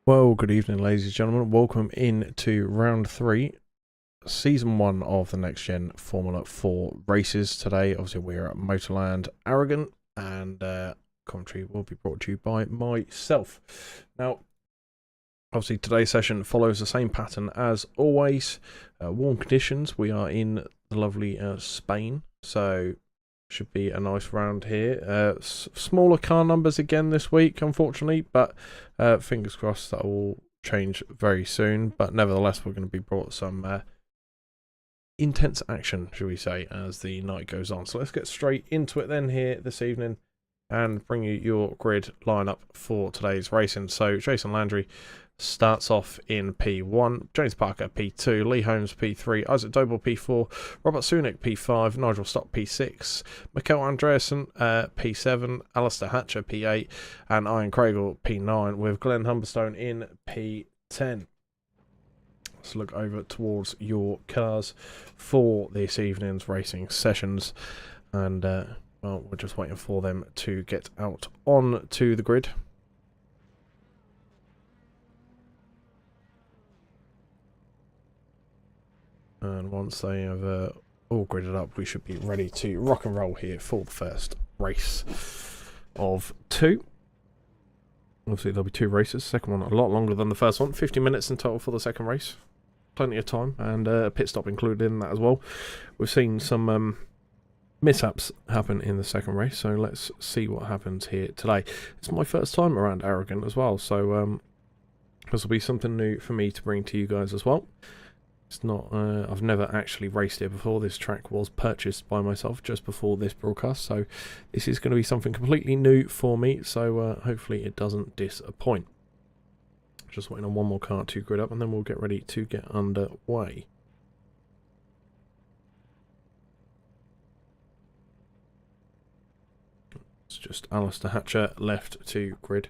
Well, good evening, ladies and gentlemen. Welcome in to round 3, season 1 of the Next Gen Formula 4 races. Today, obviously, we're at Motorland Aragon, and commentary will be brought to you by myself. Now, obviously, today's session follows the same pattern as always. Warm conditions. We are in the lovely Spain, so should be a nice round here. Smaller car numbers again this week, unfortunately, but fingers crossed that will change very soon. But nevertheless, we're going to be brought some intense action, shall we say, as the night goes on. So let's get straight into it then here this evening and bring you your grid lineup for today's racing. So Jason Landry starts off in P1, James Parker P2, Lee Holmes P3, Isaac Doble P4, Robert Sunic P5, Nigel Stock P6, Mikel Andreasen P7, Alistair Hatcher P8, and Ian Craigle P9, with Glenn Humberstone in P10. Let's look over towards your cars for this evening's racing sessions, and well, we're just waiting for them to get out on to the grid. And once they have all gridded up, we should be ready to rock and roll here for the first race of 2. Obviously, there'll be 2 races. The second one a lot longer than the first one. 50 minutes in total for the second race. Plenty of time, and a pit stop included in that as well. We've seen some mishaps happen in the second race, so let's see what happens here today. It's my first time around Aragon as well, so this will be something new for me to bring to you guys as well. It's not, I've never actually raced here before. This track was purchased by myself just before this broadcast, so this is going to be something completely new for me, so hopefully it doesn't disappoint. Just waiting on one more car to grid up, and then we'll get ready to get underway. It's just Alistair Hatcher left to grid.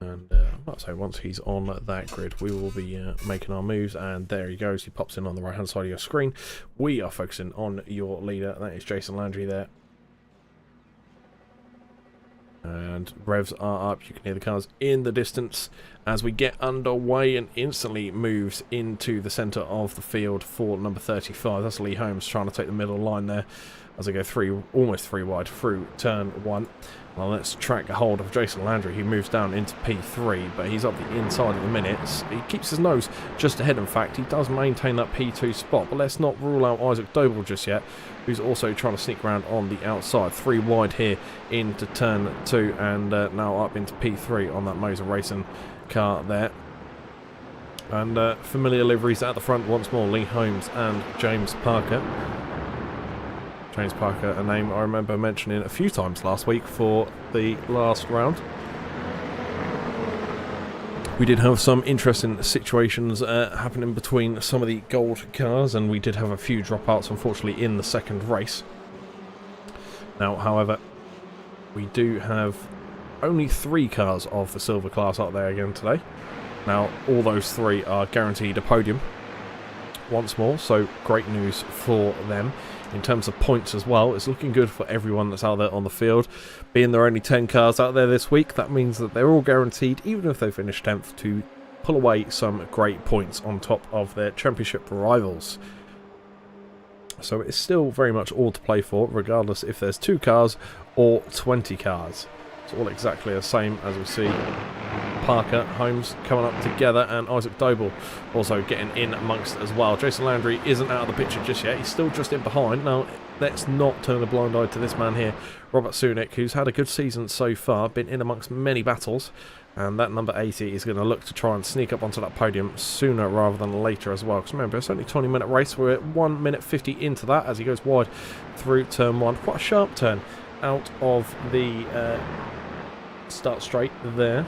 And so once he's on that grid, we will be making our moves, and there he goes. He pops in on the right hand side of your screen. We are focusing on your leader. That is Jason Landry there. And revs are up. You can hear the cars in the distance as we get underway, and instantly moves into the centre of the field for number 35. That's Lee Holmes trying to take the middle line there as I go almost three wide through turn 1. Well, let's track a hold of Jason Landry. He moves down into P3, but he's up the inside at the minute. He keeps his nose just ahead, in fact. He does maintain that P2 spot, but let's not rule out Isaac Doble just yet, who's also trying to sneak around on the outside. 3 wide here into turn 2, and now up into P3 on that Moser Racing car there. And familiar liveries at the front once more, Lee Holmes and James Parker. James Parker, a name I remember mentioning a few times last week for the last round. We did have some interesting situations happening between some of the gold cars, and we did have a few dropouts, unfortunately, in the second race. Now, however, we do have only 3 cars of the silver class up there again today. Now, all those 3 are guaranteed a podium once more, so great news for them. In terms of points as well, it's looking good for everyone that's out there on the field. Being there are only 10 cars out there this week, that means that they're all guaranteed, even if they finish 10th, to pull away some great points on top of their championship rivals. So it's still very much all to play for, regardless if there's 2 cars or 20 cars. It's all exactly the same, as we see Parker, Holmes coming up together, and Isaac Doble also getting in amongst as well. Jason Landry isn't out of the picture just yet. He's still just in behind. Now, let's not turn a blind eye to this man here, Robert Sunic, who's had a good season so far, been in amongst many battles, and that number 80 is going to look to try and sneak up onto that podium sooner rather than later as well. Because remember, it's only a 20-minute race. We're at 1 minute 50 into that as he goes wide through turn 1. Quite a sharp turn out of the start straight there.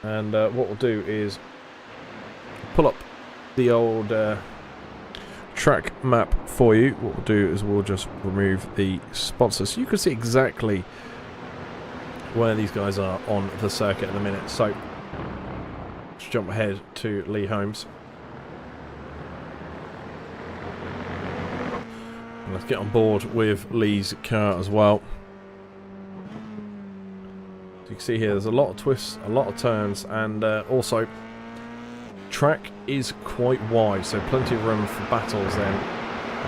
And what we'll do is pull up the old track map for you. What we'll do is we'll just remove the sponsors, so you can see exactly where these guys are on the circuit at the minute. So let's jump ahead to Lee Holmes. And let's get on board with Lee's car as well. You can see here there's a lot of twists, a lot of turns, and also track is quite wide, so plenty of room for battles then,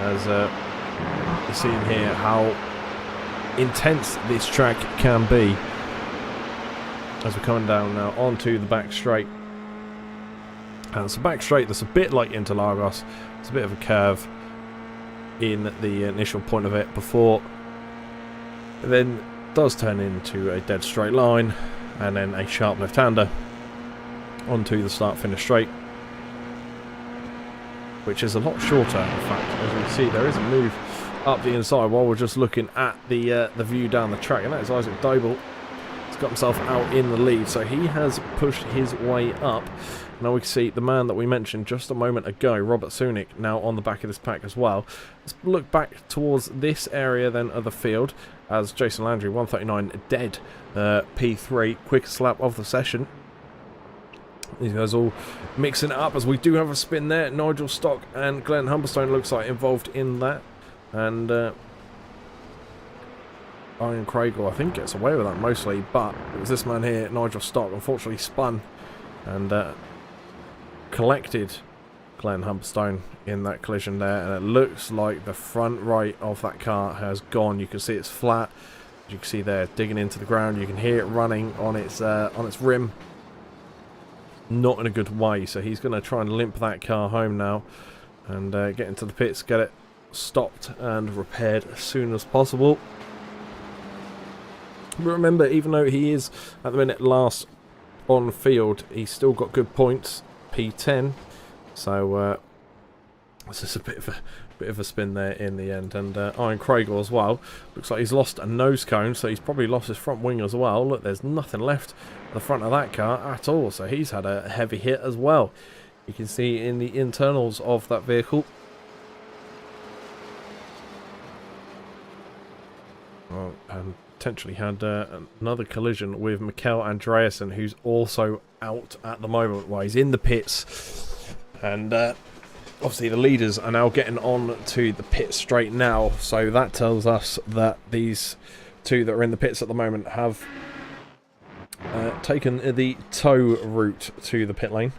as you're seeing here how intense this track can be. As we're coming down now onto the back straight. And it's a back straight that's a bit like Interlagos. It's a bit of a curve in the initial point of it before it then does turn into a dead straight line and then a sharp left-hander onto the start-finish straight, which is a lot shorter. In fact, as you can see, there is a move up the inside while we're just looking at the view down the track, and that is Isaac Doble. He's got himself out in the lead, so he has pushed his way up. Now we can see the man that we mentioned just a moment ago, Robert Sunic, now on the back of this pack as well. Let's look back towards this area then of the field, as Jason Landry, 139 dead, P3, quickest lap of the session. These guys all mixing it up, as we do have a spin there. Nigel Stock and Glenn Humberstone looks like involved in that, and Ian Craigle, I think, gets away with that mostly, but it was this man here, Nigel Stock, unfortunately spun and collected Glenn Humberstone in that collision there, and it looks like the front right of that car has gone. You can see it's flat, as you can see there, digging into the ground. You can hear it running on its rim, not in a good way, so he's going to try and limp that car home now and get into the pits, get it stopped and repaired as soon as possible. But remember, even though he is at the minute last on field, he's still got good points, P10. So this is a bit of a spin there in the end. And Ian Craigle as well. Looks like he's lost a nose cone, so he's probably lost his front wing as well. Look, there's nothing left at the front of that car at all, so he's had a heavy hit as well. You can see in the internals of that vehicle. Well, and potentially had another collision with Mikkel Andreasen, who's also out at the moment while he's in the pits. And obviously the leaders are now getting on to the pit straight now, so that tells us that these two that are in the pits at the moment have taken the tow route to the pit lane.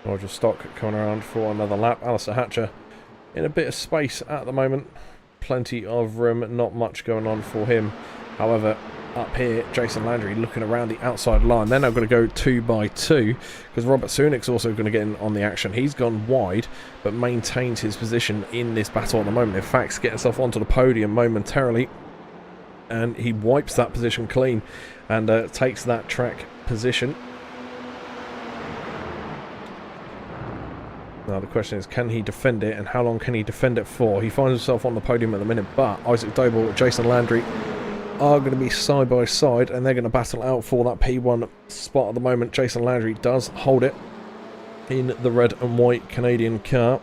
Nigel Stock coming around for another lap. Alistair Hatcher in a bit of space at the moment. Plenty of room, not much going on for him. However, up here, Jason Landry looking around the outside line. They're now going to go 2 by 2 because Robert Sunic's also going to get in on the action. He's gone wide but maintains his position in this battle at the moment. In fact, getting himself onto the podium momentarily, and he wipes that position clean and takes that track position. Now the question is, can he defend it, and how long can he defend it for? He finds himself on the podium at the minute, but Isaac Doble and Jason Landry are going to be side by side, and they're going to battle out for that P1 spot at the moment. Jason Landry does hold it in the red and white Canadian car,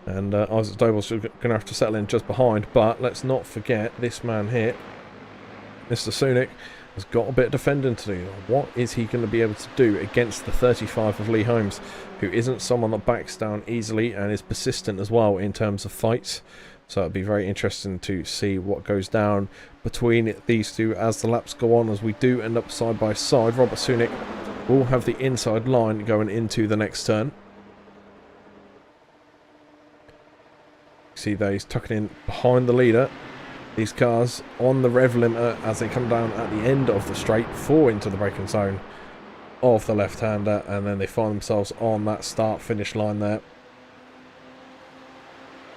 and Isaac Doble's going to have to settle in just behind. But let's not forget this man here, Mr. Sunic, has got a bit of defending to do. What is he going to be able to do against the 35 of Lee Holmes, who isn't someone that backs down easily and is persistent as well in terms of fights? So it'll be very interesting to see what goes down between these two as the laps go on, as we do end up side by side. Robert Sunic will have the inside line going into the next turn. See there, he's tucking in behind the leader. These cars on the rev limiter as they come down at the end of the straight, fall into the braking zone of the left-hander, and then they find themselves on that start-finish line there.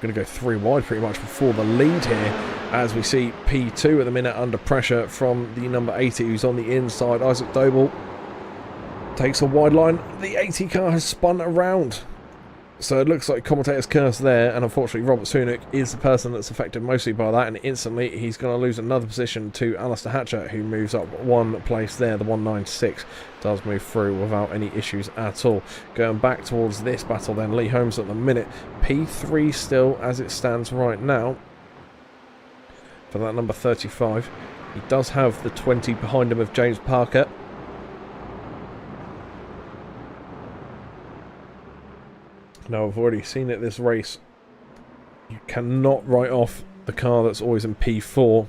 Going to go 3 wide pretty much before the lead here, as we see P2 at the minute under pressure from the number 80 who's on the inside. Isaac Doble takes a wide line. The 80 car has spun around, so it looks like commentator's curse there, and unfortunately Robert Sunic is the person that's affected mostly by that, and instantly he's going to lose another position to Alistair Hatcher, who moves up 1 place there. The 196 does move through without any issues at all. Going back towards this battle then, Lee Holmes at the minute, P3 still as it stands right now for that number 35. He does have the 20 behind him of James Parker. Now, I've already seen it this race. You cannot write off the car that's always in P4.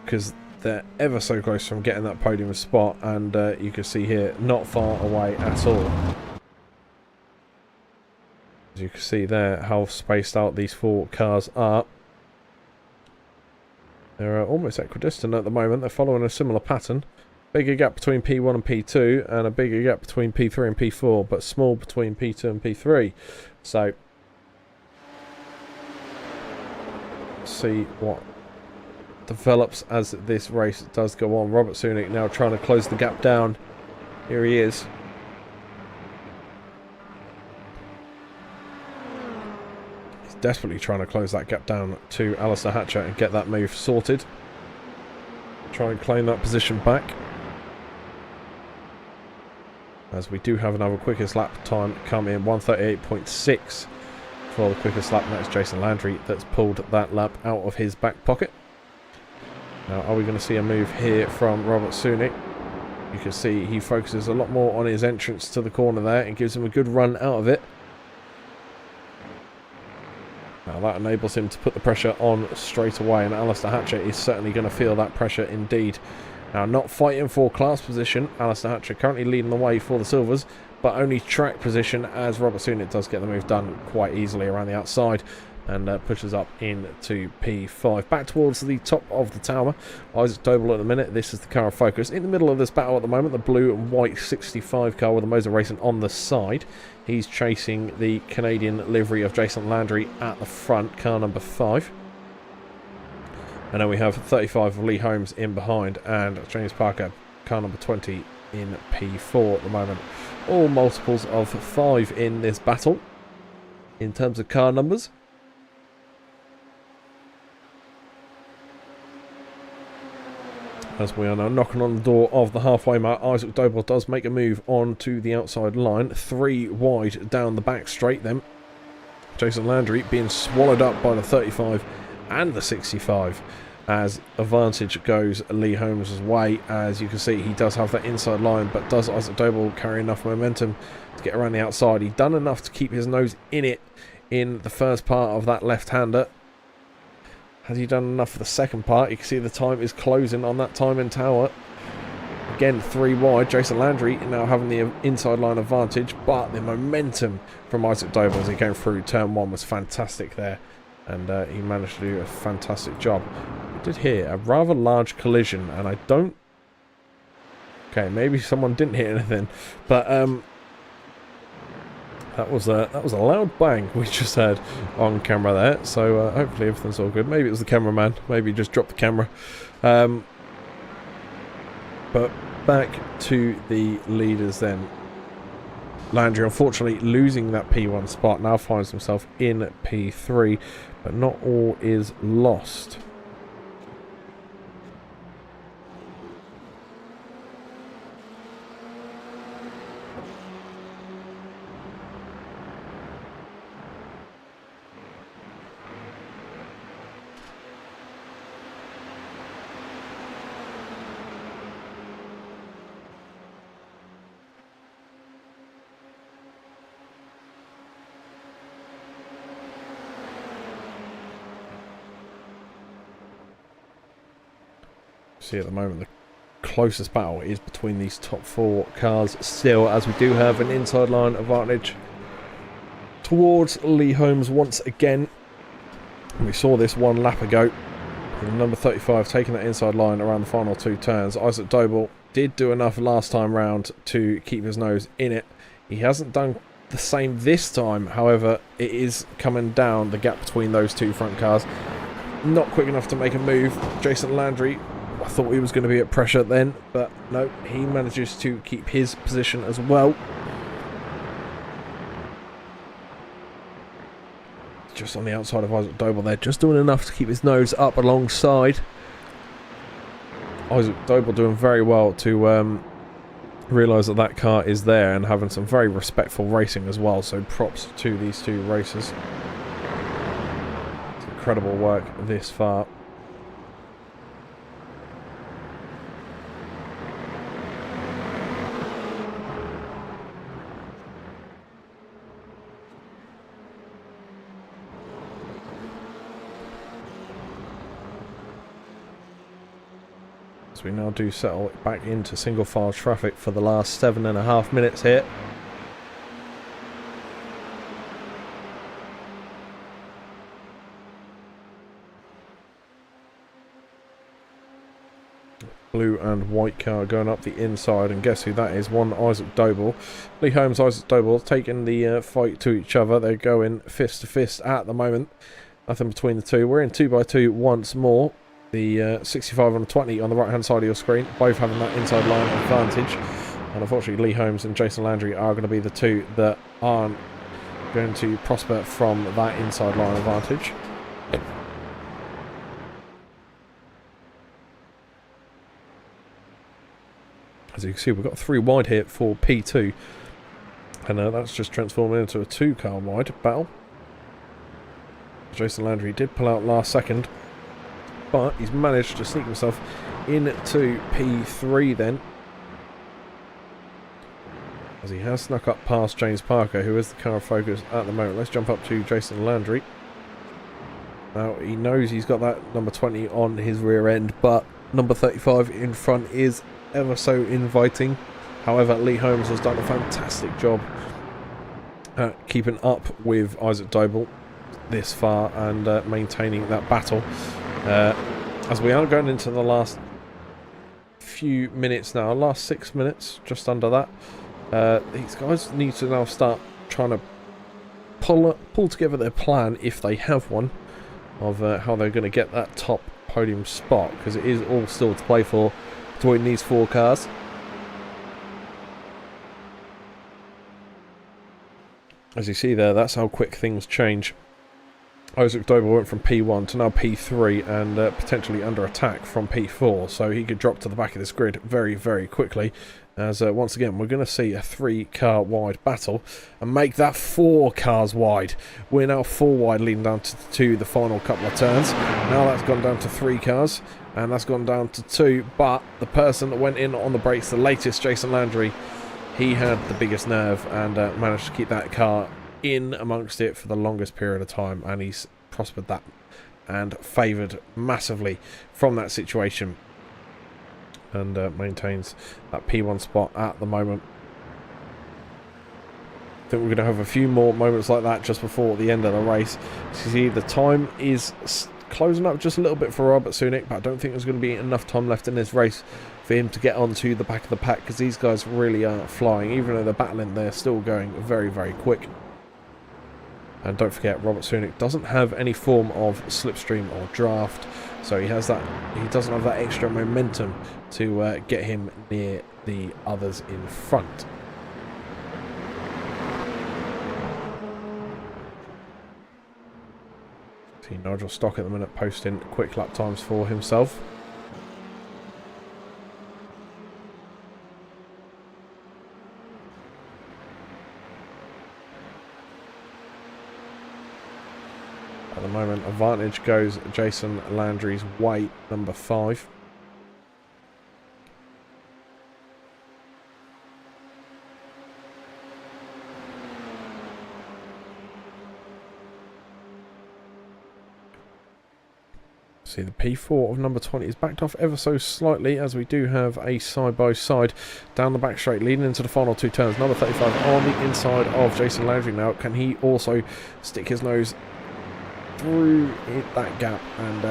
because they're ever so close from getting that podium spot, and you can see here, not far away at all. As you can see there, how spaced out these 4 cars are. They're almost equidistant at the moment. They're following a similar pattern. Bigger gap between P1 and P2, and a bigger gap between P3 and P4, but small between P2 and P3. So, see what develops as this race does go on. Robert Sunic now trying to close the gap down. Here he is. He's desperately trying to close that gap down to Alistair Hatcher and get that move sorted. Try and claim that position back. As we do have another quickest lap time come in, 1:38.6 for the quickest lap. And that's Jason Landry that's pulled that lap out of his back pocket. Now, are we going to see a move here from Robert Sunic? You can see he focuses a lot more on his entrance to the corner there and gives him a good run out of it. Now that enables him to put the pressure on straight away, and Alistair Hatcher is certainly going to feel that pressure indeed. Now, not fighting for class position, Alistair Hatcher currently leading the way for the Silvers, but only track position as Robert Sunic does get the move done quite easily around the outside and pushes up into P5. Back towards the top of the tower, Isaac Doble at the minute. This is the car of focus. In the middle of this battle at the moment, the blue and white 65 car with the Moser Racing on the side. He's chasing the Canadian livery of Jason Landry at the front, car number 5. And then we have 35 of Lee Holmes in behind, and James Parker, car number 20, in P4 at the moment. All multiples of 5 in this battle in terms of car numbers. As we are now knocking on the door of the halfway mark, Isaac Doble does make a move onto the outside line. 3 wide down the back straight then. Jason Landry being swallowed up by the 35 and the 65 as advantage goes Lee Holmes' way. As you can see, he does have that inside line, but does Isaac Doble carry enough momentum to get around the outside? He's done enough to keep his nose in it in the first part of that left-hander. Has he done enough for the second part? You can see the time is closing on that timing tower. Again, 3 wide. Jason Landry now having the inside line advantage, but the momentum from Isaac Doble as he came through turn 1 was fantastic there. And he managed to do a fantastic job. We did hear a rather large collision, and I don't... Okay, maybe someone didn't hit anything, but that was a loud bang we just had on camera there. So hopefully everything's all good. Maybe it was the cameraman. Maybe he just dropped the camera. But back to the leaders then. Landry, unfortunately, losing that P1 spot, now finds himself in P3, but not all is lost. See, at the moment the closest battle is between these top 4 cars still, as we do have an inside line advantage towards Lee Holmes once again. We saw this 1 lap ago with number 35 taking that inside line around the final 2 turns. Isaac Doble did do enough last time round to keep his nose in it. He hasn't done the same this time, however it is coming down the gap between those 2 front cars. Not quick enough to make a move. Jason Landry, I thought he was going to be at pressure then, but no, he manages to keep his position as well. Just on the outside of Isaac Doble there, just doing enough to keep his nose up alongside. Isaac Doble doing very well to realise that that car is there and having some very respectful racing as well, so props to these 2 racers. It's incredible work this far. As we now do settle back into single file traffic for the last 7.5 minutes here. Blue and white car going up the inside, and guess who that is? One Isaac Doble. Lee Holmes, Isaac Doble taking the fight to each other. They're going fist to fist at the moment. Nothing between the two. We're in 2x2 once more. The 65 on the 20 on the right hand side of your screen, both having that inside line advantage. And unfortunately Lee Holmes and Jason Landry are going to be the two that aren't going to prosper from that inside line advantage. As you can see, we've got 3 wide here for P2, and that's just transforming into a 2-car wide battle. Jason Landry did pull out last second, but he's managed to sneak himself into P3 then, as he has snuck up past James Parker, who is the car of focus at the moment. Let's jump up to Jason Landry. Now, he knows he's got that number 20 on his rear end, but number 35 in front is ever so inviting. However, Lee Holmes has done a fantastic job at keeping up with Isaac Doble this far and maintaining that battle. As we are going into the last few minutes now, last 6 minutes, just under that, these guys need to now start trying to pull together their plan, if they have one, of how they're going to get that top podium spot, because it is all still to play for between these 4 cars. As you see there, that's how quick things change. Isaac Doble went from P1 to now P3 and potentially under attack from P4, so he could drop to the back of this grid very, very quickly. As once again, we're going to see a 3-car wide battle and make that 4 cars wide. We're now 4 wide leading down to the final couple of turns. Now that's gone down to 3 cars, and that's gone down to 2, but the person that went in on the brakes the latest, Jason Landry, he had the biggest nerve and managed to keep that car in amongst it for the longest period of time, and he's prospered that and favoured massively from that situation, and maintains that P1 spot at the moment. I think we're going to have a few more moments like that just before the end of the race. You see, the time is closing up just a little bit for Robert Sunic, but I don't think there's going to be enough time left in this race for him to get onto the back of the pack, because these guys really are flying. Even though they're battling, they're still going very, very quick. And don't forget, Robert Sunic doesn't have any form of slipstream or draft, so he has that. He doesn't have that extra momentum to get him near the others in front. See Nigel Stock at the minute posting quick lap times for himself. At the moment, advantage goes Jason Landry's way, number 5. See, the P4 of number 20 is backed off ever so slightly, as we do have a side-by-side down the back straight leading into the final 2 turns. Number 35 on the inside of Jason Landry now. Can he also stick his nose through that gap and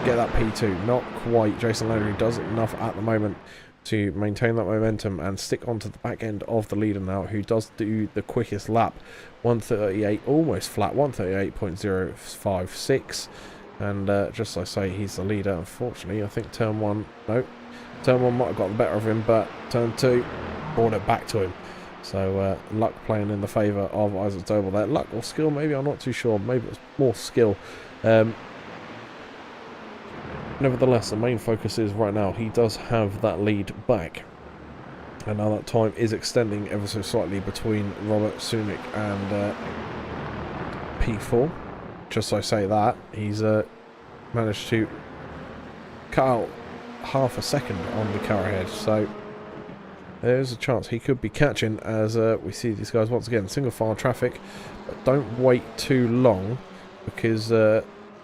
get that P2? Not quite. Jason Landry does enough at the moment to maintain that momentum and stick onto the back end of the leader now, who does do the quickest lap. 138, almost flat, 138.056. And just as I say, he's the leader. Unfortunately, I think turn 1 might have got the better of him, but turn 2 brought it back to him. So luck playing in the favour of Isaac Doble there. Luck or skill, maybe, I'm not too sure. Maybe it's more skill. Nevertheless, the main focus is right now he does have that lead back. And now that time is extending ever so slightly between Robert Sunic and P4. Just so I say that, he's managed to cut out half a second on the car ahead. So there's a chance he could be catching, as we see these guys once again single file traffic. But don't wait too long, because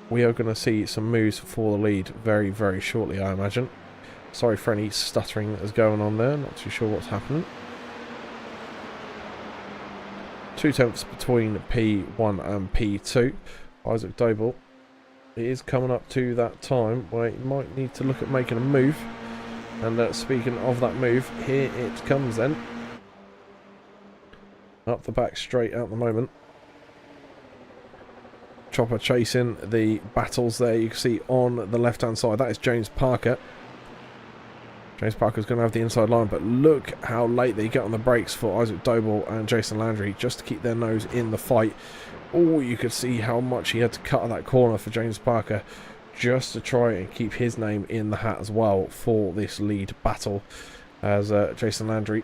we are going to see some moves for the lead very, very shortly, I imagine. Sorry for any stuttering that is going on there, not too sure what's happening. 2 tenths between P1 and P2. Isaac Doble is coming up to that time where he might need to look at making a move. And speaking of that move, here it comes then. Up the back straight at the moment. Chopper chasing the battles there. You can see on the left hand side, that is James Parker. James Parker's going to have the inside line, but look how late they get on the brakes for Isaac Doble and Jason Landry just to keep their nose in the fight. Oh, you could see how much he had to cut that corner for James Parker just to try and keep his name in the hat as well for this lead battle, as Jason Landry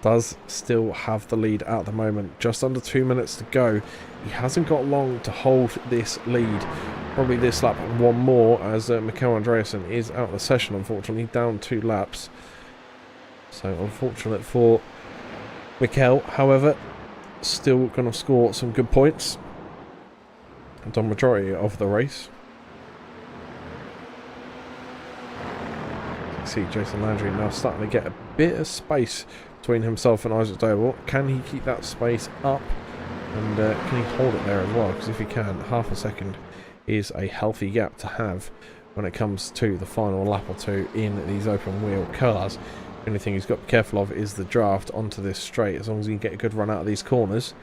does still have the lead at the moment. Just under 2 minutes to go. He hasn't got long to hold this lead. Probably this lap and one more, as Mikael Andreasen is out of the session, unfortunately, down 2 laps. So unfortunate for Mikael. However, still going to score some good points. Done majority of the race. You can see Jason Landry now starting to get a bit of space between himself and Isaac Doble. Can he keep that space up? And can he hold it there as well? Because if he can, half a second is a healthy gap to have when it comes to the final lap or two in these open wheel cars. The only thing he's got to be careful of is the draft onto this straight. As long as he can get a good run out of these corners,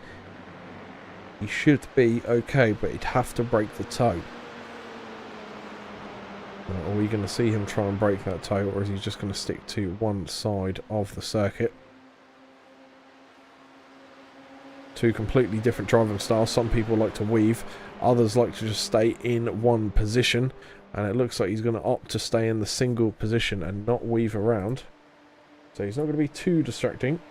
he should be okay, but he'd have to break the toe. Are we going to see him try and break that toe, or is he just going to stick to one side of the circuit? 2 completely different driving styles. Some people like to weave, others like to just stay in one position, and it looks like he's going to opt to stay in the single position and not weave around. So he's not going to be too distracting.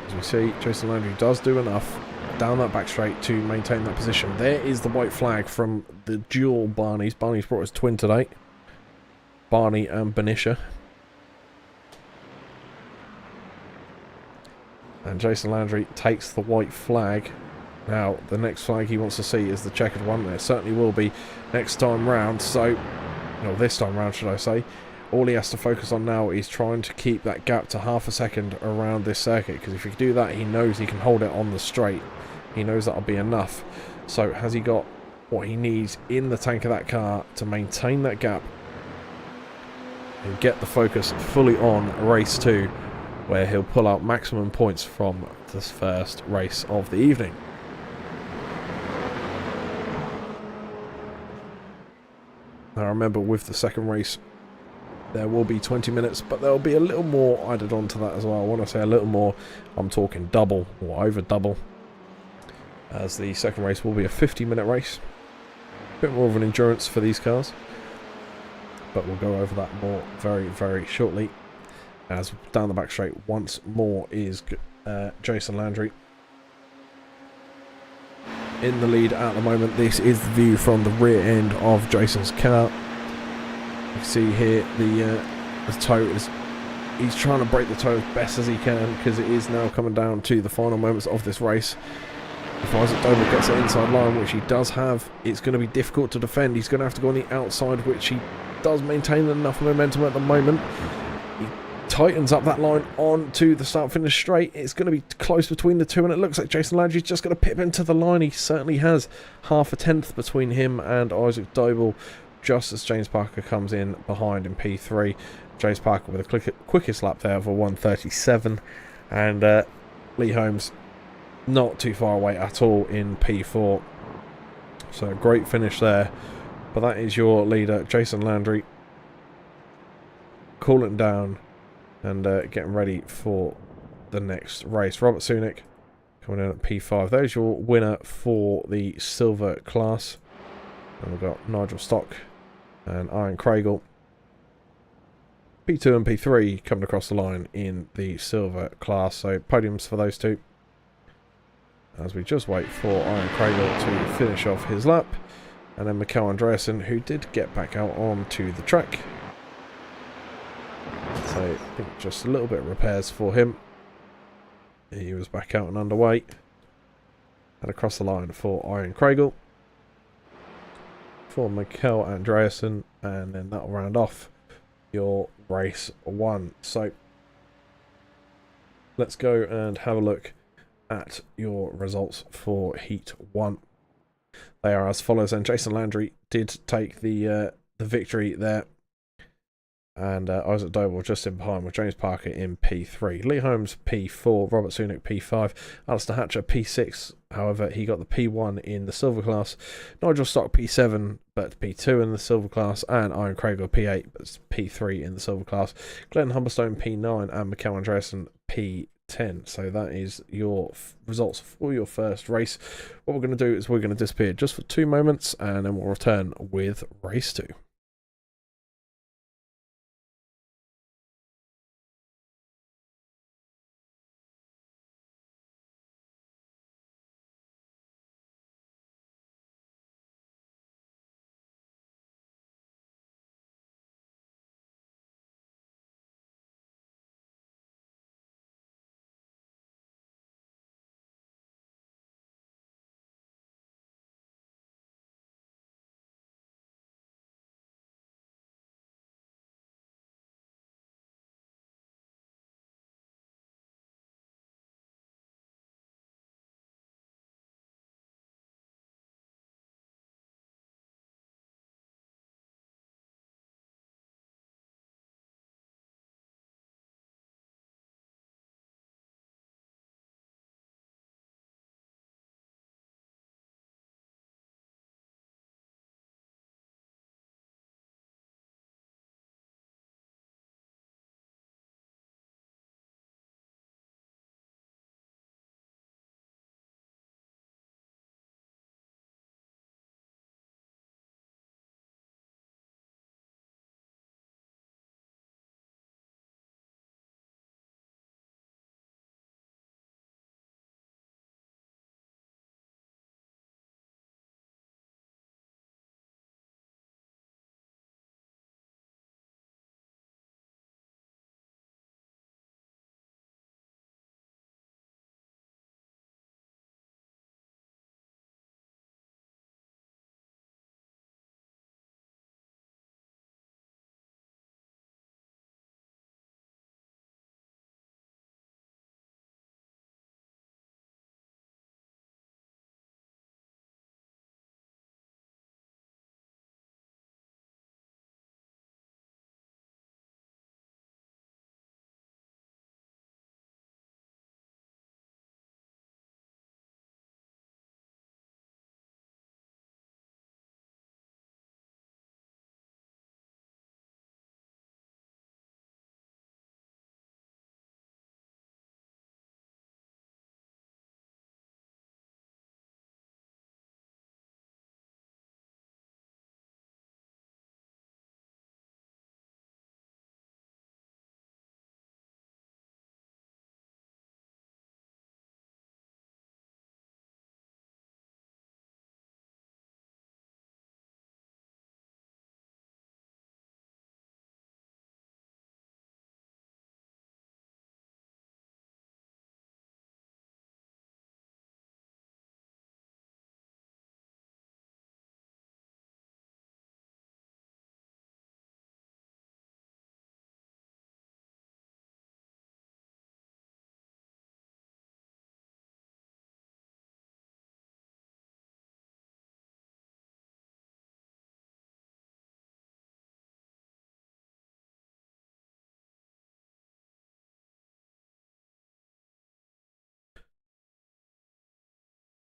As we see, Jason Landry does do enough down that back straight to maintain that position. There is the white flag from the dual Barneys. Barney's brought his twin today. Barney and Benisha. And Jason Landry takes the white flag. Now, the next flag he wants to see is the checkered one. It certainly will be next time round. So, no, this time round, should I say. All he has to focus on now is trying to keep that gap to half a second around this circuit. Because if he can do that, he knows he can hold it on the straight. He knows that'll be enough. So, has he got what he needs in the tank of that car to maintain that gap and get the focus fully on race 2, where he'll pull out maximum points from this first race of the evening? Now remember, with the second race there will be 20 minutes, but there'll be a little more added on to that as well. When I say a little more, I'm talking double or over double, as the second race will be a 50-minute race. A bit more of an endurance for these cars, but we'll go over that more very, very shortly. As down the back straight once more is Jason Landry in the lead at the moment. This is the view from the rear end of Jason's car. You can see here the toe is, he's trying to break the toe as best as he can, because it is now coming down to the final moments of this race. If Isaac Doble gets the inside line, which he does have, it's going to be difficult to defend. He's going to have to go on the outside, which he does maintain enough momentum at the moment. He tightens up that line onto the start finish straight. It's going to be close between the two, and it looks like Jason Landry's just going to pip into the line. He certainly has. Half a tenth between him and Isaac Doble, just as James Parker comes in behind in P3. James Parker with the quickest lap there for 1:37, and Lee Holmes not too far away at all in P4. So great finish there. But that is your leader, Jason Landry, cooling down and getting ready for the next race. Robert Sunick coming in at P5. There's your winner for the silver class. And we've got Nigel Stock and Ian Craigle. P2 and P3 coming across the line in the silver class. So podiums for those two, as we just wait for Ian Craigle to finish off his lap. And then Mikael Andreasen, who did get back out onto the track. So I think just a little bit of repairs for him. He was back out and underway. And across the line for Iron Craigle, for Mikel Andreasen, and then that'll round off your race 1. So let's go and have a look at your results for Heat 1. They are as follows, and Jason Landry did take the victory there. And Isaac Doble just in behind with James Parker in P3. Lee Holmes P4, Robert Sunak P5, Alistair Hatcher P6. However, he got the P1 in the silver class. Nigel Stock P7, but P2 in the silver class. And Iron Craigle P8, but P3 in the silver class. Glenn Humberstone P9 and Mikel Andreasen P10. So that is your results for your first race. What we're going to do is we're going to disappear just for 2 moments, and then we'll return with race 2.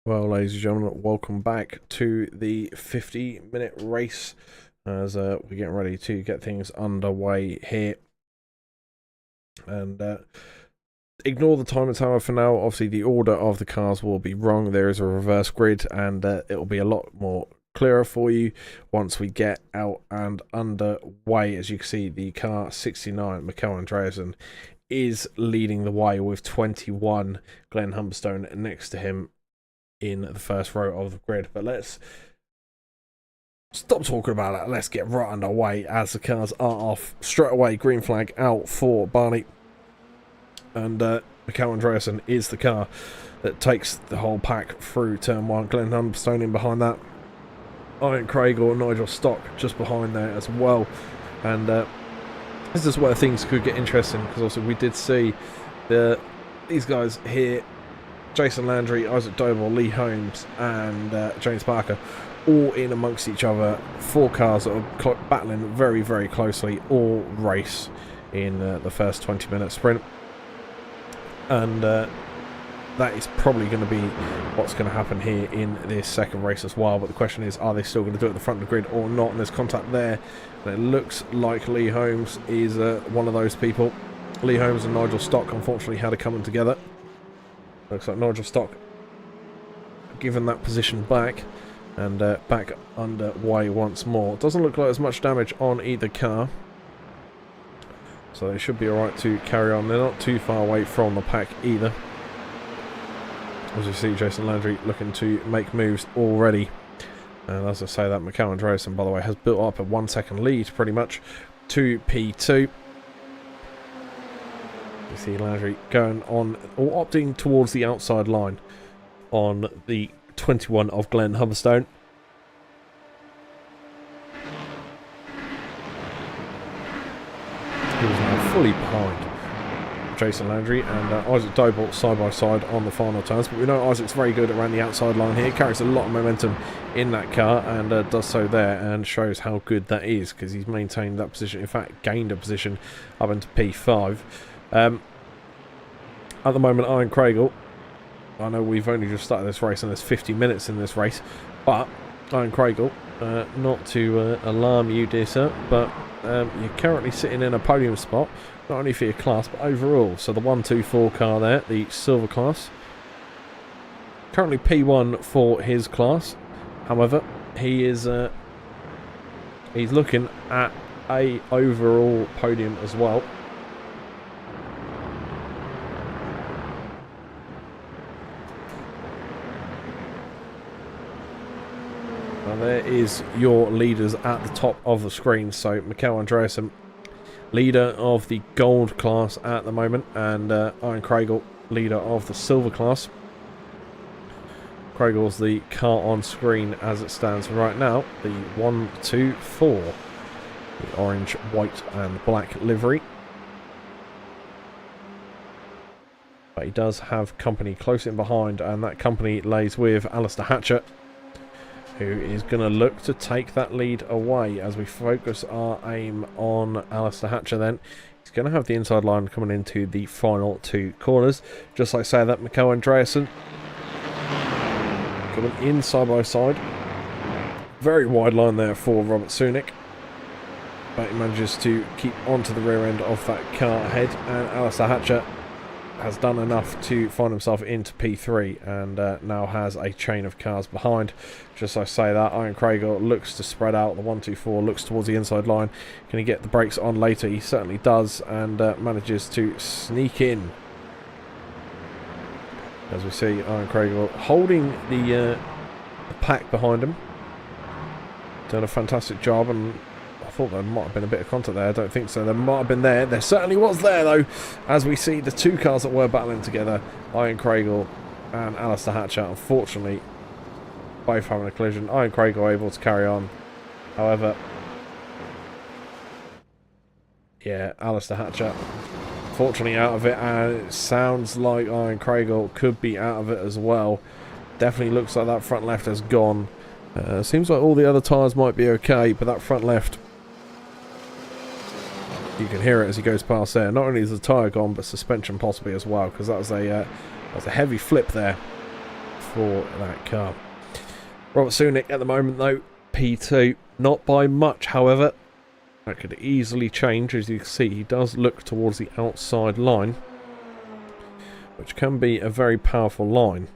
Well, ladies and gentlemen, welcome back to the 50-minute race as we're getting ready to get things underway here. And ignore the timer tower for now. Obviously, the order of the cars will be wrong. There is a reverse grid, and it will be a lot more clearer for you once we get out and underway. As you can see, the car 69, Mikel Andreasen, is leading the way with 21. Glenn Humberstone next to him in the first row of the grid. But let's stop talking about that. Let's get right underway as the cars are off straight away. Green flag out for Barney. And Mikel Andreasen is the car that takes the whole pack through turn 1. Glenn Humberstone in behind that. Ian Craig or Nigel Stock just behind there as well. And this is where things could get interesting, because also we did see these guys here, Jason Landry, Isaac Doble, Lee Holmes and James Parker, all in amongst each other. 4 cars that are battling very, very closely all race in the first 20-minute sprint. And that is probably going to be what's going to happen here in this second race as well. But the question is, are they still going to do it at the front of the grid or not? And there's contact there. And it looks like Lee Holmes is one of those people. Lee Holmes and Nigel Stock unfortunately had a coming together. Looks like Nigel Stock given that position back and back underway once more. Doesn't look like there's much damage on either car, so they should be alright to carry on. They're not too far away from the pack either. As you see, Jason Landry looking to make moves already. And as I say, that Mikel Andreasen, by the way, has built up a 1 second lead pretty much to P2. You see Landry going on, or opting towards the outside line on the 21 of Glenn Humberstone. He was now fully behind Jason Landry and Isaac Doble side by side on the final turns. But we know Isaac's very good around the outside line here. Carries a lot of momentum in that car and does so there, and shows how good that is, because he's maintained that position. In fact, gained a position up into P5. At the moment, Ian Craigle, I know we've only just started this race and there's 50 minutes in this race, but Ian Craigle, not to alarm you, dear sir, but you're currently sitting in a podium spot, not only for your class but overall. So the 124 car there, the silver class, currently P1 for his class. However, he is he's looking at a overall podium as well. And there is your leaders at the top of the screen. So Mikel Andreasen, leader of the gold class at the moment, and Ian Craigle, leader of the silver class. Craigle's the car on screen as it stands right now, the 124, the orange, white and black livery. But he does have company close in behind, and that company lays with Alistair Hatcher, who is going to look to take that lead away as we focus our aim on Alistair Hatcher then. He's going to have the inside line coming into the final 2 corners. Just like I say, that Mikel Andreasen coming in side by side. Very wide line there for Robert Sunic, but he manages to keep onto the rear end of that car ahead, and Alistair Hatcher has done enough to find himself into P3 and now has a chain of cars behind. Just as I say that, Ian Craigle looks to spread out. The 124 looks towards the inside line. Can he get the brakes on later? He certainly does, and manages to sneak in. As we see, Ian Craigle holding the pack behind him. Done a fantastic job, and I thought there might have been a bit of contact there. I don't think so. There might have been there. There certainly was there, though, as we see the 2 cars that were battling together, Ian Craigle and Alistair Hatcher, unfortunately, both having a collision. Ian Craigle able to carry on. However, yeah, Alistair Hatcher, fortunately, out of it, and it sounds like Ian Craigle could be out of it as well. Definitely looks like that front left has gone. Seems like all the other tyres might be okay, but that front left, you can hear it as he goes past there. Not only is the tyre gone, but suspension possibly as well, because that was a heavy flip there for that car. Robert Sunic at the moment, though, P2. Not by much, however. That could easily change. As you can see, he does look towards the outside line, which can be a very powerful line.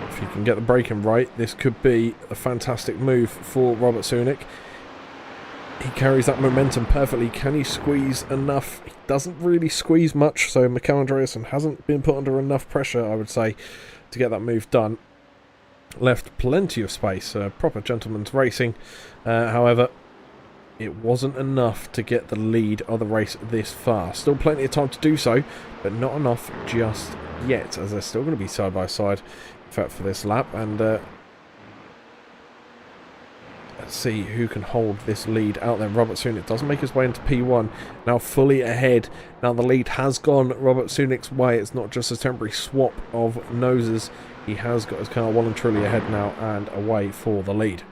If you can get the braking right, this could be a fantastic move for Robert Sunic. He carries that momentum perfectly. Can he squeeze enough? He doesn't really squeeze much, so Mikel Andreasen hasn't been put under enough pressure, I would say, to get that move done. left plenty of space, proper gentleman's racing. However, it wasn't enough to get the lead of the race this far. Still plenty of time to do so, but not enough just yet, as they're still going to be side by side, in fact, for this lap. And let's see who can hold this lead out there. Robert Sunic does make his way into P1, now fully ahead. Now the lead has gone Robert Sunic's way. It's not just a temporary swap of noses. He has got his car well and truly ahead now and away for the lead.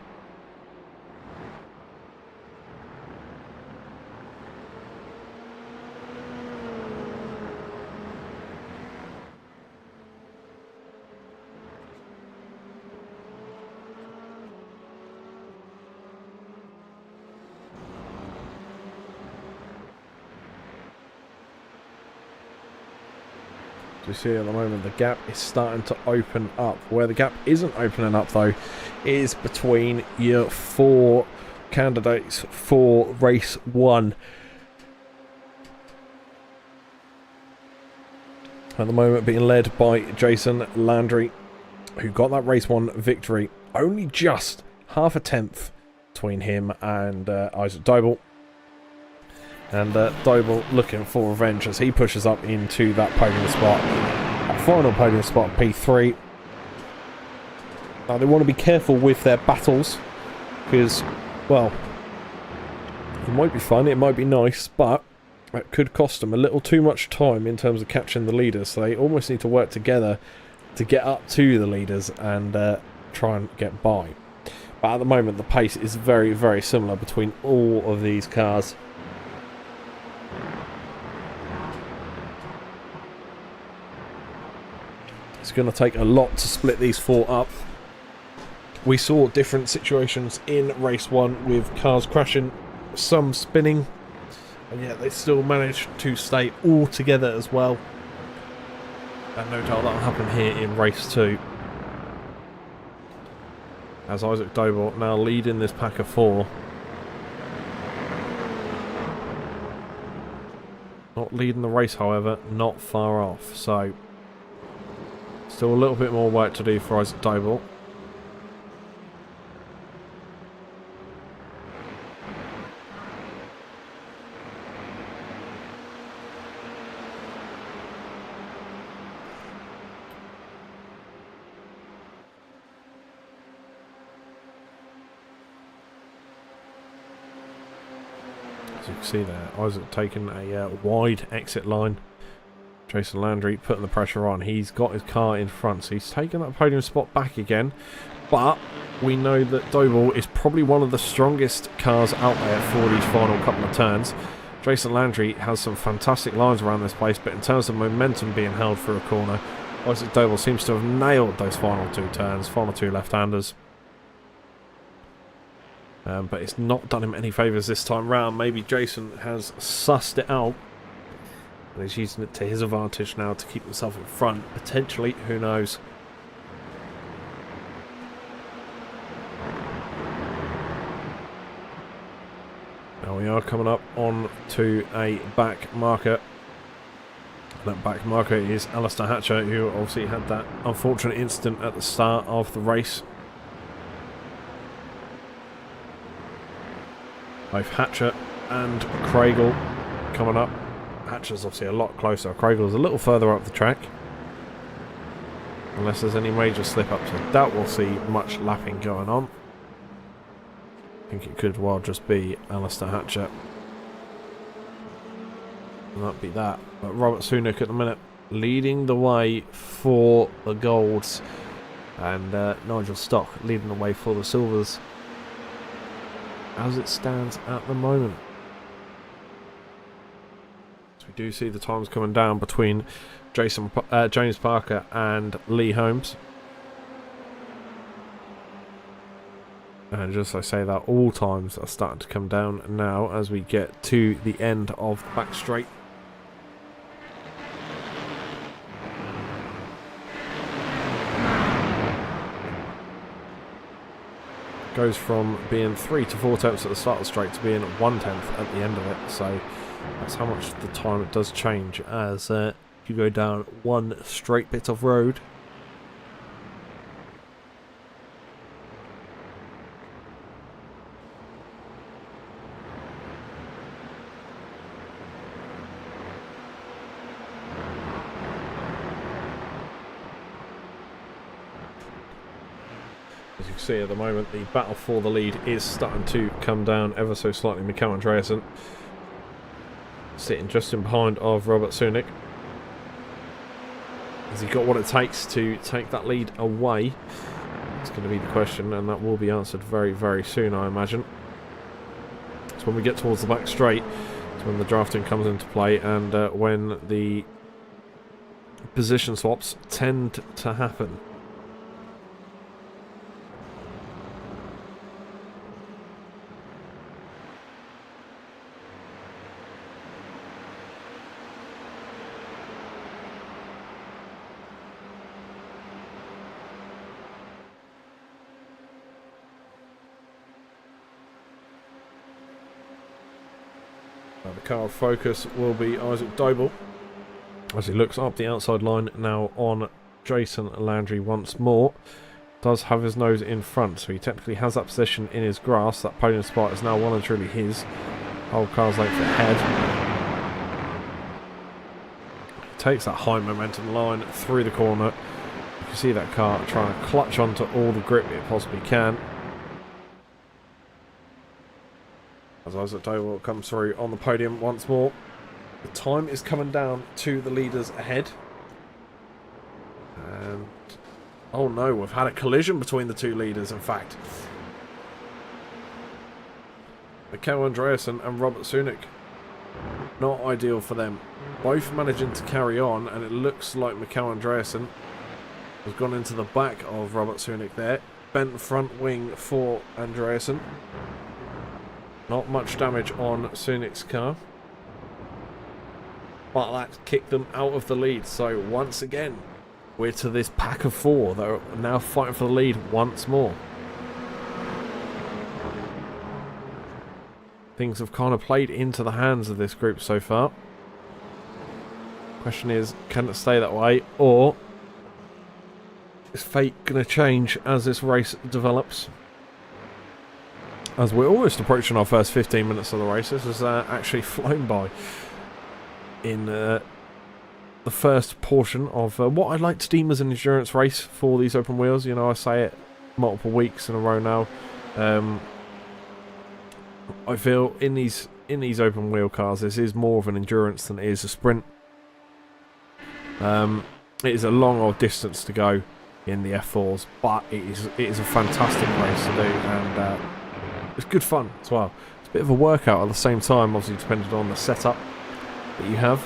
You see at the moment the gap is starting to open up. Where the gap isn't opening up though is between your 4 candidates for race 1. At the moment being led by Jason Landry, who got that race 1 victory. Only just half a tenth between him and Isaac Doble. And Doble looking for revenge as he pushes up into that podium spot. That final podium spot, P3. Now they want to be careful with their battles because, well, it might be fun, it might be nice, but it could cost them a little too much time in terms of catching the leaders. So they almost need to work together to get up to the leaders and try and get by. But at the moment the pace is very, very similar between all of these cars. It's going to take a lot to split these 4 up. We saw different situations in race 1 with cars crashing, some spinning, and yet they still managed to stay all together as well. And no doubt that will happen here in race 2. As Isaac Doble now leading this pack of 4. Not leading the race, however, not far off. So still a little bit more work to do for Isaac Doble. As you can see there, Isaac taking a wide exit line. Jason Landry putting the pressure on. He's got his car in front, so he's taken that podium spot back again. But we know that Doble is probably one of the strongest cars out there for these final couple of turns. Jason Landry has some fantastic lines around this place, but in terms of momentum being held through a corner, Isaac Doble seems to have nailed those final 2 turns, final 2 left-handers. But it's not done him any favours this time round. Maybe Jason has sussed it out. And he's using it to his advantage now to keep himself in front. Potentially, who knows? Now we are coming up on to a back marker. That back marker is Alistair Hatcher, who obviously had that unfortunate incident at the start of the race. Both Hatcher and Craigle coming up. Hatcher's obviously a lot closer. Craigle's a little further up the track. Unless there's any major slip-ups, I doubt we'll see much lapping going on. I think it could well just be Alistair Hatcher. And that'd be that. But Robert Sunic at the minute leading the way for the golds. And Nigel Stock leading the way for the silvers. As it stands at the moment. We do see the times coming down between James Parker and Lee Holmes. And just as I say that, all times are starting to come down now as we get to the end of the back straight. Goes from being 3 to 4 tenths at the start of the straight to being 1/10 at the end of it. So that's how much the time it does change as you go down one straight bit of road. can see at the moment, the battle for the lead is starting to come down ever so slightly. Mikel Andreasen sitting just in behind of Robert Sunic. Has he got what it takes to take that lead away? It's going to be the question, and that will be answered very, very soon, I imagine. So when we get towards the back straight, it's when the drafting comes into play, and when the position swaps tend to happen. The car of focus will be Isaac Doble as he looks up the outside line now on Jason Landry once more. Does have his nose in front, so he technically has that position in his grasp. That podium spot is now well and truly his. Whole car's length ahead. He takes that high momentum line through the corner. You can see that car trying to clutch onto all the grip it possibly can. As Isaac Doble comes through on the podium once more. The time is coming down to the leaders ahead. And oh no, we've had a collision between the two leaders, in fact. Mikel Andreasen and Robert Sunic. Not ideal for them. Both managing to carry on, and it looks like Mikel Andreasen has gone into the back of Robert Sunic there. Bent front wing for Andreasen. Not much damage on Sunic's car. But that kicked them out of the lead. So once again, we're to this pack of four that are now fighting for the lead once more. Things have kind of played into the hands of this group so far. Question is, can it stay that way, or is fate going to change as this race develops? As we're almost approaching our first 15 minutes of the race, this has actually flown by in the first portion of what I'd like to deem as an endurance race for these open wheels. You know, I say it multiple weeks in a row now. I feel in these open wheel cars, this is more of an endurance than it is a sprint. It is a long old distance to go in the F4s, but it is a fantastic race to do, and it's good fun as well. It's a bit of a workout at the same time, obviously depending on the setup that you have.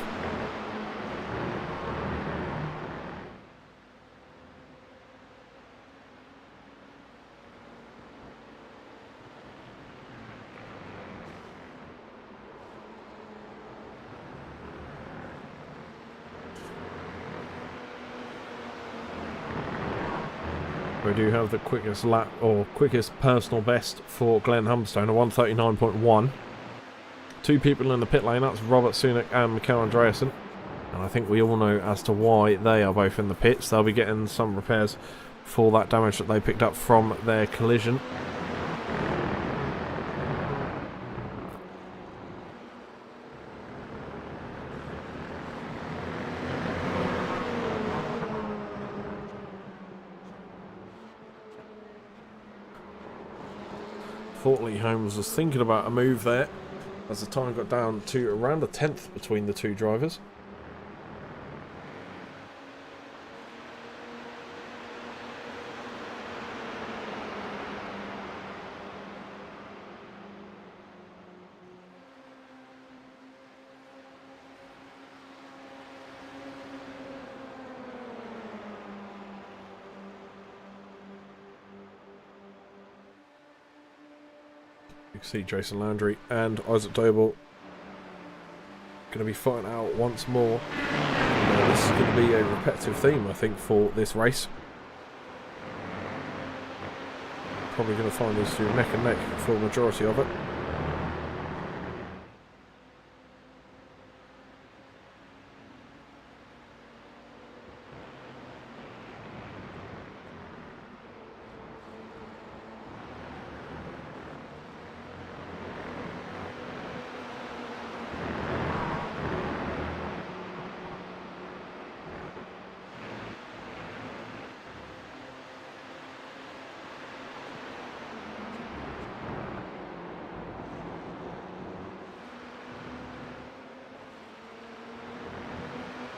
We do have the quickest lap, or quickest personal best for Glenn Humberstone, a 1:39.1. Two people in the pit lane, that's Robert Sunic and Mikel Andreasen. And I think we all know as to why they are both in the pits. They'll be getting some repairs for that damage that they picked up from their collision. Thought Lee Holmes was thinking about a move there as the time got down to around a tenth between the two drivers. You can see Jason Landry and Isaac Doble going to be fighting out once more. And, this is going to be a repetitive theme, I think, for this race. Probably going to find these two neck and neck for the majority of it.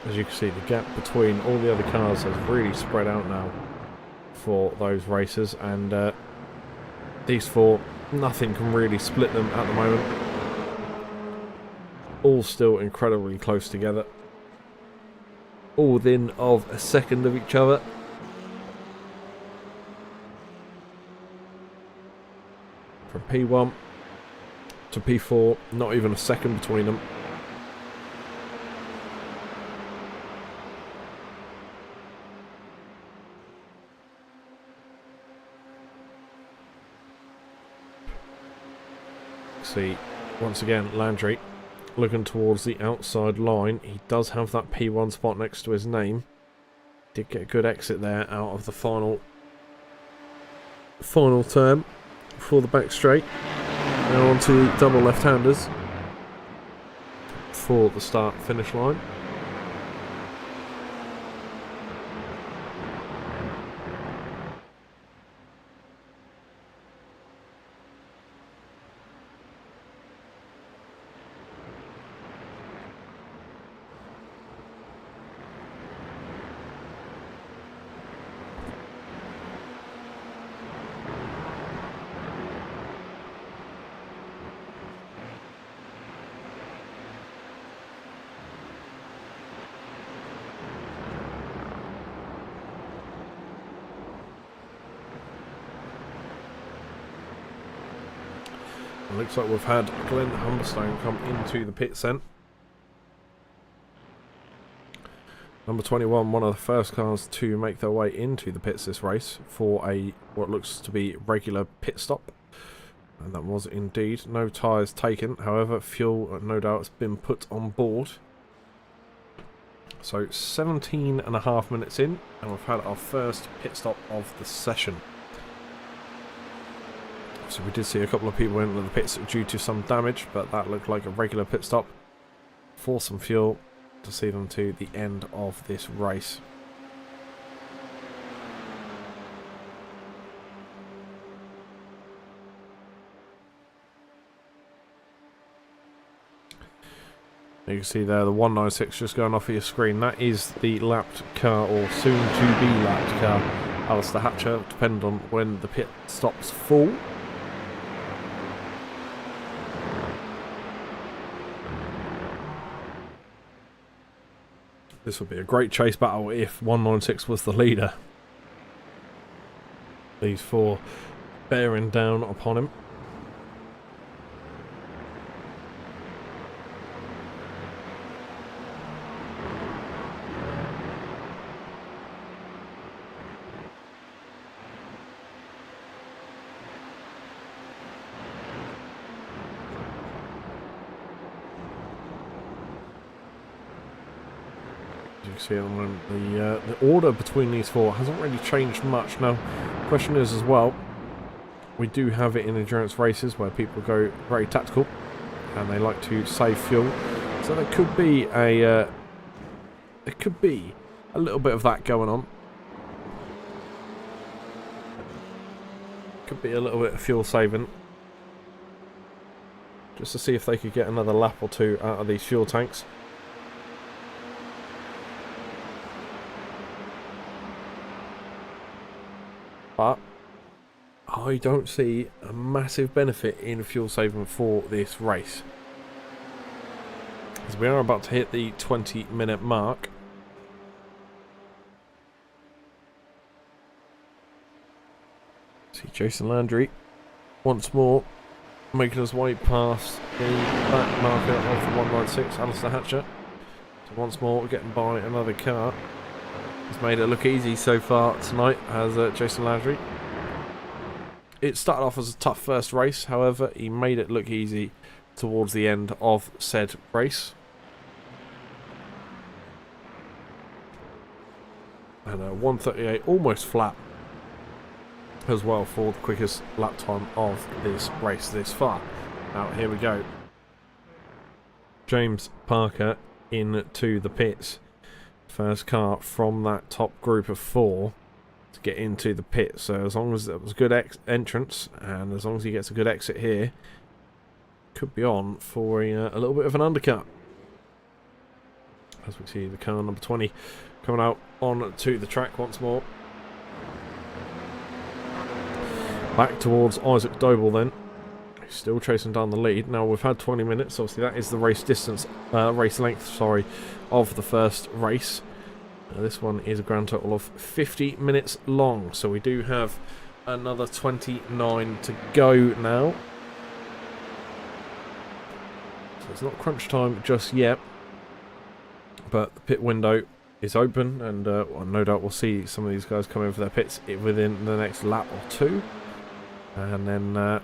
As you can see, the gap between all the other cars has really spread out now for those racers, and these four, nothing can really split them at the moment. All still incredibly close together, all within of a second of each other. From P1 to P4, not even a second between them. See, once again, Landry looking towards the outside line. He does have that P1 spot next to his name. Did get a good exit there out of the final turn for the back straight. Now on to double left-handers for the start-finish line. It looks like we've had Glenn Humberstone come into the pits then. Number 21, one of the first cars to make their way into the pits this race for a what looks to be regular pit stop. And that was indeed. No tyres taken, however fuel no doubt has been put on board. So 17.5 minutes in, and we've had our first pit stop of the session. So we did see a couple of people into the pits due to some damage, but that looked like a regular pit stop for some fuel to see them to the end of this race. You can see there the 196 just going off of your screen. That is the lapped car, or soon to be lapped car, Alistair Hatcher, depending on when the pit stops full. This would be a great chase battle if 196 was the leader. These four bearing down upon him. You can see at the moment the order between these four hasn't really changed much. Now, the question is as well, we do have it in endurance races where people go very tactical and they like to save fuel. So there could be a little bit of that going on. Could be a little bit of fuel saving, just to see if they could get another lap or two out of these fuel tanks. But I don't see a massive benefit in fuel saving for this race, as we are about to hit the 20-minute mark. See Jason Landry once more making his way past the back marker of the 196, Alistair Hatcher. So once more getting by another car. He's made it look easy so far tonight, has Jason Landry. It started off as a tough first race, however, he made it look easy towards the end of said race. And 1:38, almost flat as well for the quickest lap time of this race this far. Now, here we go. James Parker into the pits. First car from that top group of four to get into the pit. So as long as it was a good entrance and as long as he gets a good exit here, could be on for a little bit of an undercut. as we see the car number 20 coming out on to the track once more. Back towards Isaac Doble then. He's still chasing down the lead. Now we've had 20 minutes. Obviously that is the race distance, race length, sorry, of the first race. This one is a grand total of 50 minutes long. So we do have another 29 to go now. So it's not crunch time just yet. But the pit window is open, and well, no doubt we'll see some of these guys come in for their pits within the next lap or two. And then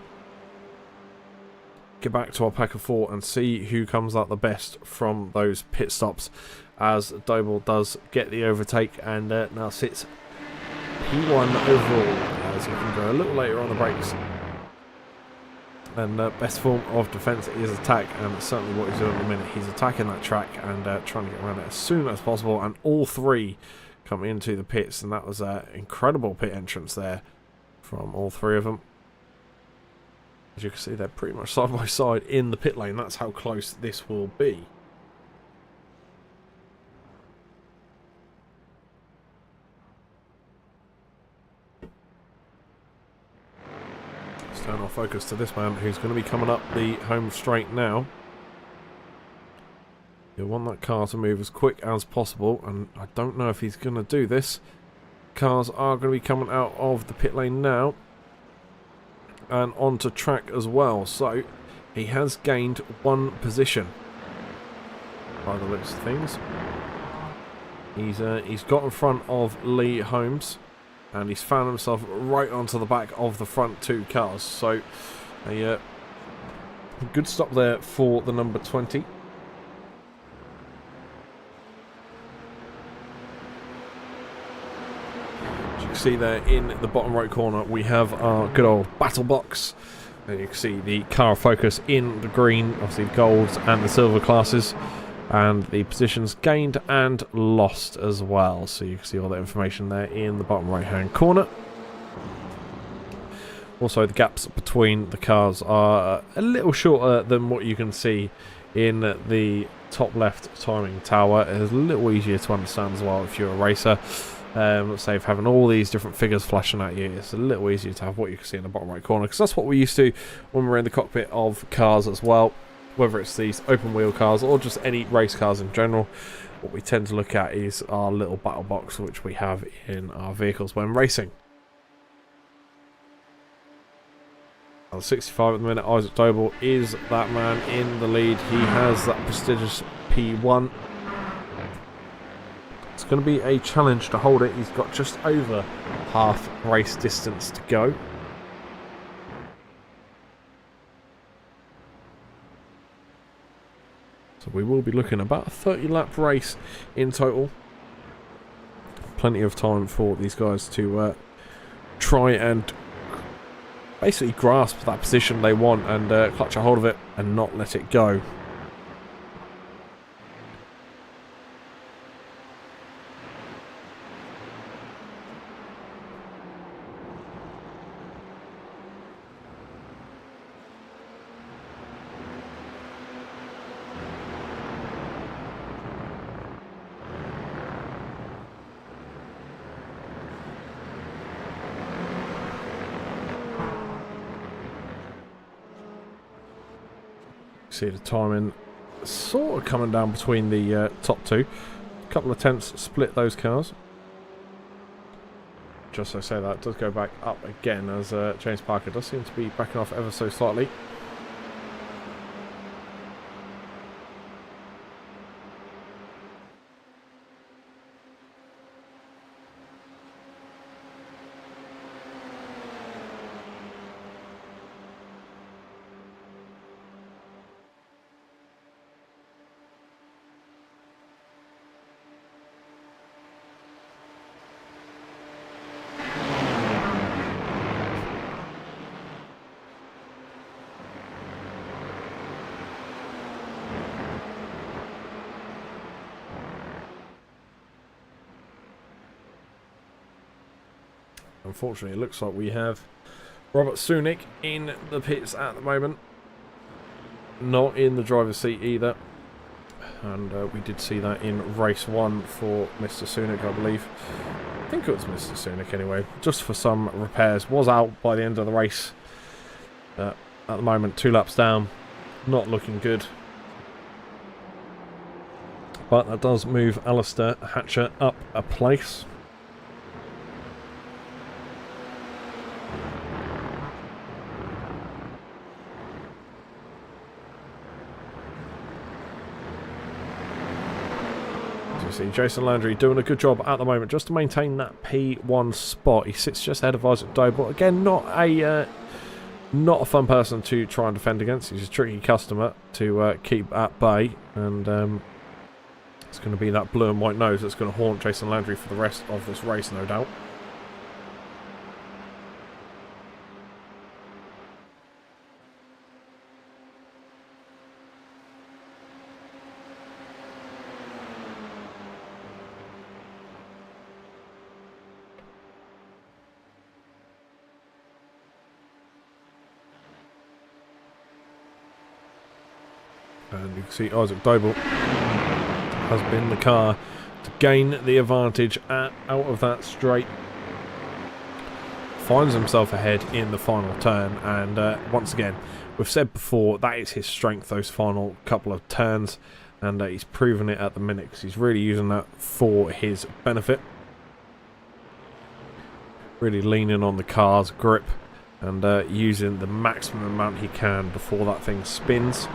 get back to our pack of 4 and see who comes out the best from those pit stops, as Doble does get the overtake and now sits P1 overall, as he can go a little later on the brakes. And best form of defence is attack, and it's certainly what he's doing at the minute. He's attacking that track and trying to get around it as soon as possible, and all 3 come into the pits, and that was an incredible pit entrance there from all 3 of them. As you can see, they're pretty much side by side in the pit lane. That's how close this will be. Let's turn our focus to this man who's going to be coming up the home straight now. You'll want that car to move as quick as possible, and I don't know if he's going to do this. Cars are going to be coming out of the pit lane now and onto track as well, so he has gained 1 position by the looks of things. He's got in front of Lee Holmes, and he's found himself right onto the back of the front 2 cars, so a good stop there for the number 20. See there in the bottom right corner we have our good old battle box, and you can see the car focus in the green, obviously the golds and the silver classes, and the positions gained and lost as well, so you can see all the information there in the bottom right hand corner. Also the gaps between the cars are a little shorter than what you can see in the top left timing tower. It's a little easier to understand as well if you're a racer. Let's say if having all these different figures flashing at you, it's a little easier to have what you can see in the bottom right corner, because that's what we used to when we were in the cockpit of cars as well, whether it's these open wheel cars or just any race cars in general. What we tend to look at is our little battle box which we have in our vehicles when racing. 65 at the minute, Isaac Doble is that man in the lead. He has that prestigious P1. It's going to be a challenge to hold it. He's got just over half race distance to go. So we will be looking about a 30 lap race in total. Plenty of time for these guys to try and basically grasp that position they want and clutch a hold of it and not let it go. See the timing sort of coming down between the top 2. A couple of tenths split those cars. Just so I say, that does go back up again, as James Parker does seem to be backing off ever so slightly. Unfortunately, it looks like we have Robert Sunic in the pits at the moment. Not in the driver's seat either. and we did see that in race 1 for Mr. Sunak, I believe. I think it was Mr. Sunak anyway, just for some repairs. Was out by the end of the race. At the moment, 2 laps down, not looking good. But that does move Alistair Hatcher up a place. See Jason Landry doing a good job at the moment just to maintain that P1 spot. He sits just ahead of Isaac Doble. Again, not a fun person to try and defend against. He's a tricky customer to keep at bay, and it's going to be that blue and white nose that's going to haunt Jason Landry for the rest of this race, no doubt. And you can see Isaac Doble has been the car to gain the advantage out of that straight. Finds himself ahead in the final turn, and once again, we've said before, that is his strength, those final couple of turns, and he's proven it at the minute because he's really using that for his benefit. Really leaning on the car's grip and using the maximum amount he can before that thing spins.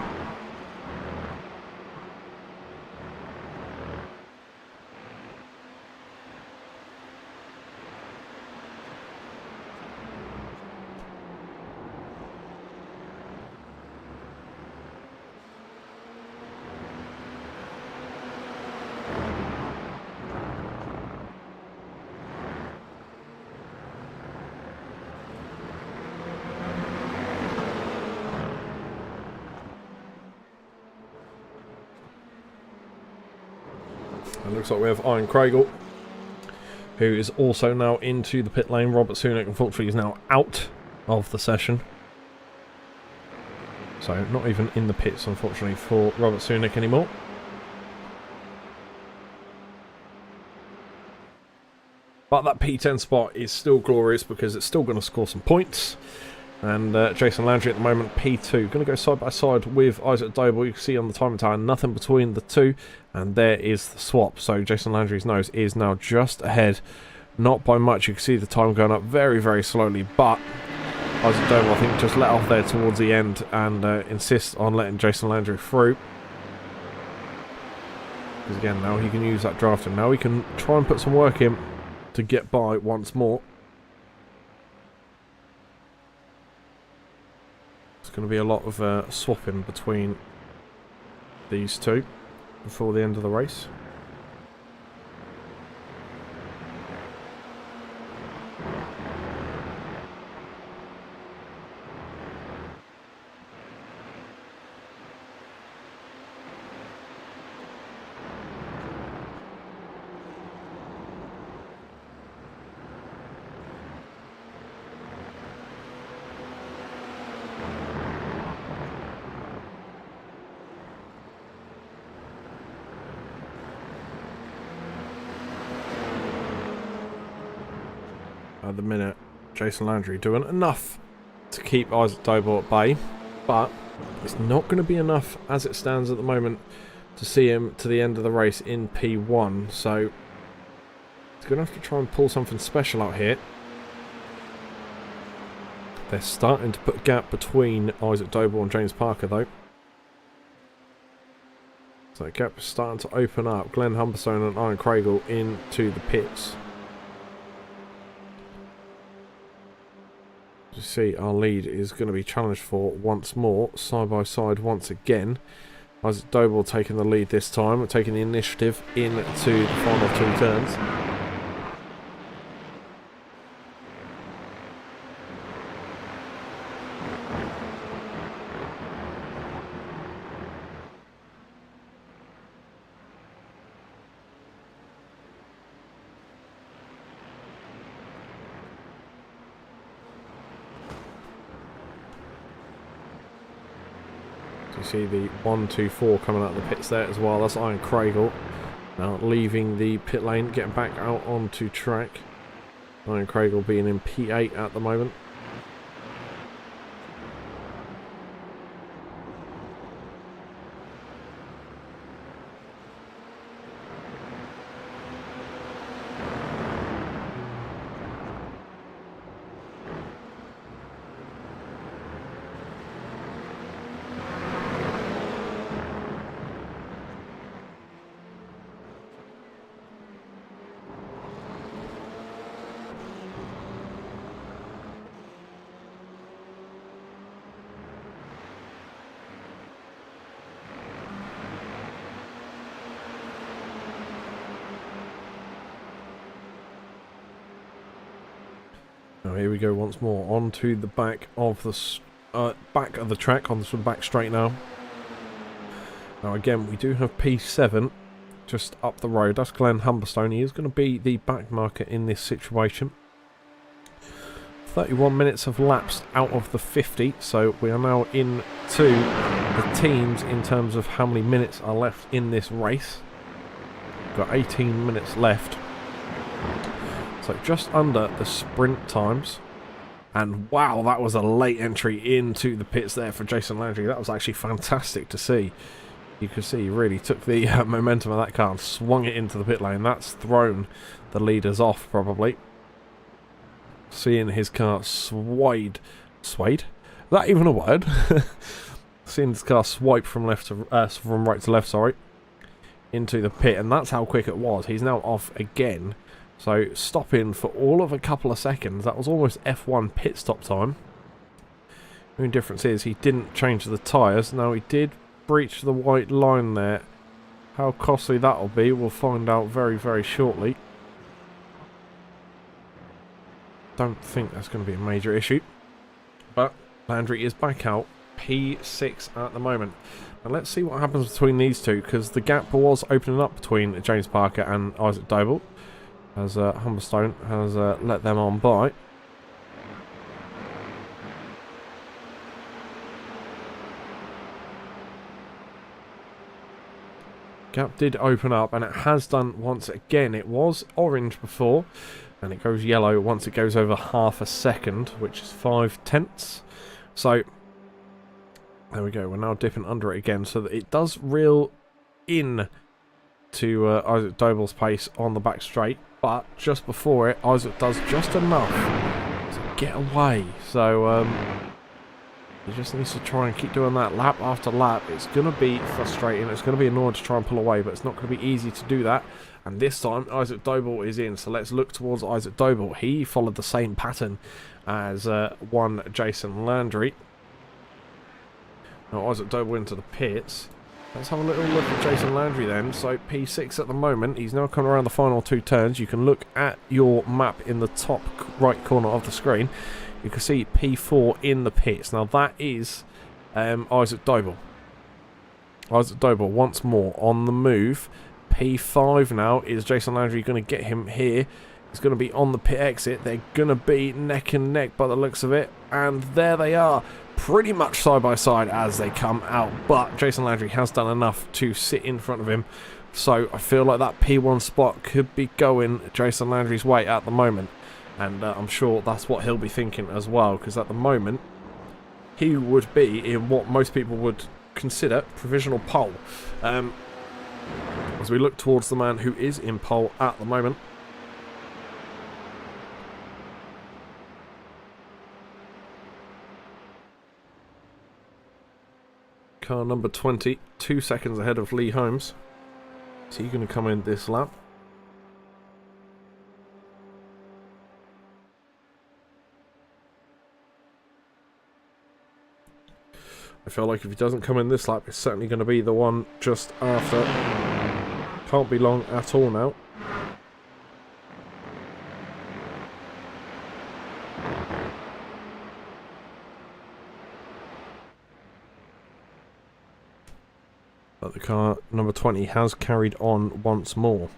It looks like we have Ian Craigle, who is also now into the pit lane. Robert Sunak, unfortunately, is now out of the session. So, not even in the pits, unfortunately, for Robert Sunak anymore. But that P10 spot is still glorious because it's still going to score some points. And Jason Landry at the moment, P2. Going to go side by side with Isaac Doble. You can see on the timing tower, nothing between the two. And there is the swap. So Jason Landry's nose is now just ahead. Not by much. You can see the time going up very, very slowly. But Isaac Doble, I think, just let off there towards the end and insists on letting Jason Landry through. Because again, now he can use that draft. And now he can try and put some work in to get by once more. Going to be a lot of swapping between these two before the end of the race. At the minute, Jason Landry doing enough to keep Isaac Doble at bay, but it's not going to be enough as it stands at the moment to see him to the end of the race in P1, so he's going to have to try and pull something special out here. They're starting to put a gap between Isaac Doble and James Parker though. So the gap is starting to open up. Glenn Humberstone and Ian Craigle into the pits. You see, our lead is going to be challenged for once more, side by side once again. Isaac Doble taking the lead this time, taking the initiative into the final 2 turns. So you see the 1, 2, 4 coming out of the pits there as well. That's Iron Craigle. Now leaving the pit lane, getting back out onto track. Iron Craigle being in P8 at the moment. Now here we go once more onto the back of the track, on the back straight now. Now again, we do have P7 just up the road. That's Glenn Humberstone. He is going to be the back marker in this situation. 31 minutes have lapsed out of the 50, so we are now into the teams in terms of how many minutes are left in this race. We've got 18 minutes left. So just under the sprint times. And wow, that was a late entry into the pits there for Jason Landry. That was actually fantastic to see. You could see he really took the momentum of that car and swung it into the pit lane. That's thrown the leaders off probably. Seeing his car swayed? Is that even a word? Seeing his car swipe from right to left, sorry, into the pit, and that's how quick it was. He's now off again. So stopping for all of a couple of seconds. That was almost F1 pit stop time. The only difference is he didn't change the tyres. Now he did breach the white line there. How costly that'll be, we'll find out very, very shortly. Don't think that's going to be a major issue. But Landry is back out. P6 at the moment. Now let's see what happens between these two, because the gap was opening up between James Parker and Isaac Doble, as Humberstone has let them on by. Gap did open up, and it has done once again. It was orange before, and it goes yellow once it goes over half a second, which is 5/10. So there we go. We're now dipping under it again, so that it does reel in to Isaac Doble's pace on the back straight. But just before it, Isaac does just enough to get away. So he just needs to try and keep doing that lap after lap. It's going to be frustrating. It's going to be annoying to try and pull away, but it's not going to be easy to do that. And this time, Isaac Doble is in. So let's look towards Isaac Doble. He followed the same pattern as one Jason Landry. Now Isaac Doble into the pits. Let's have a little look at Jason Landry then. So P6 at the moment. He's now coming around the final two turns. You can look at your map in the top right corner of the screen. You can see P4 in the pits. Now that is Isaac Doble. Isaac Doble once more on the move. P5 now. Is Jason Landry going to get him here? He's going to be on the pit exit. They're going to be neck and neck by the looks of it. And there they are. Pretty much side by side as they come out, but Jason Landry has done enough to sit in front of him, so I feel like that P1 spot could be going Jason Landry's way at the moment, and I'm sure that's what he'll be thinking as well, because at the moment he would be in what most people would consider provisional pole, as we look towards the man who is in pole at the moment. Car number 20, 2 seconds ahead of Lee Holmes. Is he going to come in this lap? I feel like if he doesn't come in this lap, it's certainly going to be the one just after. Can't be long at all now. But the car number 20 has carried on once more.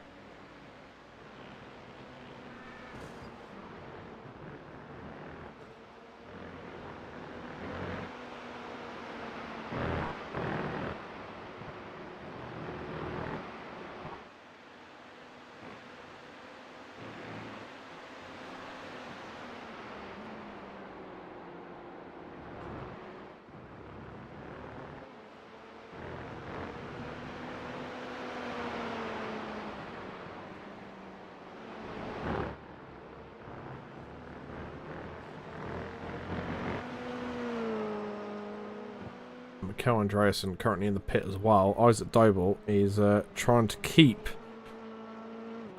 Kel Andreasen currently in the pit as well. Isaac Doble is trying to keep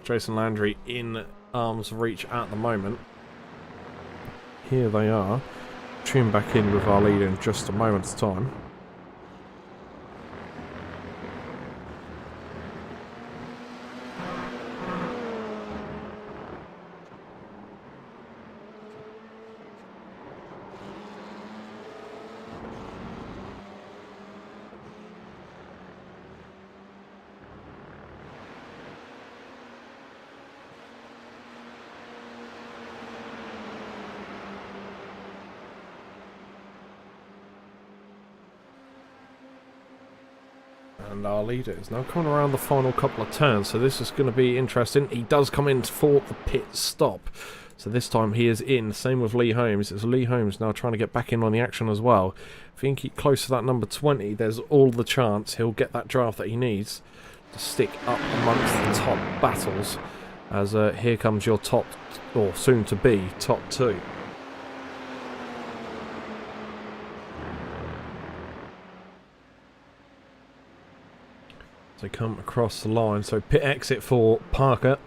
Jason Landry in arm's reach at the moment. Here they are. Tune back in with our leader in just a moment's time. And our leader is now coming around the final couple of turns, so this is going to be interesting. He does come in for the pit stop, so this time he is in. Same with Lee Holmes. It's Lee Holmes now trying to get back in on the action as well. If he can keep close to that number 20, there's all the chance he'll get that draft that he needs to stick up amongst the top battles, as here comes your top, or soon to be, top two. They come across the line, so pit exit for Parker,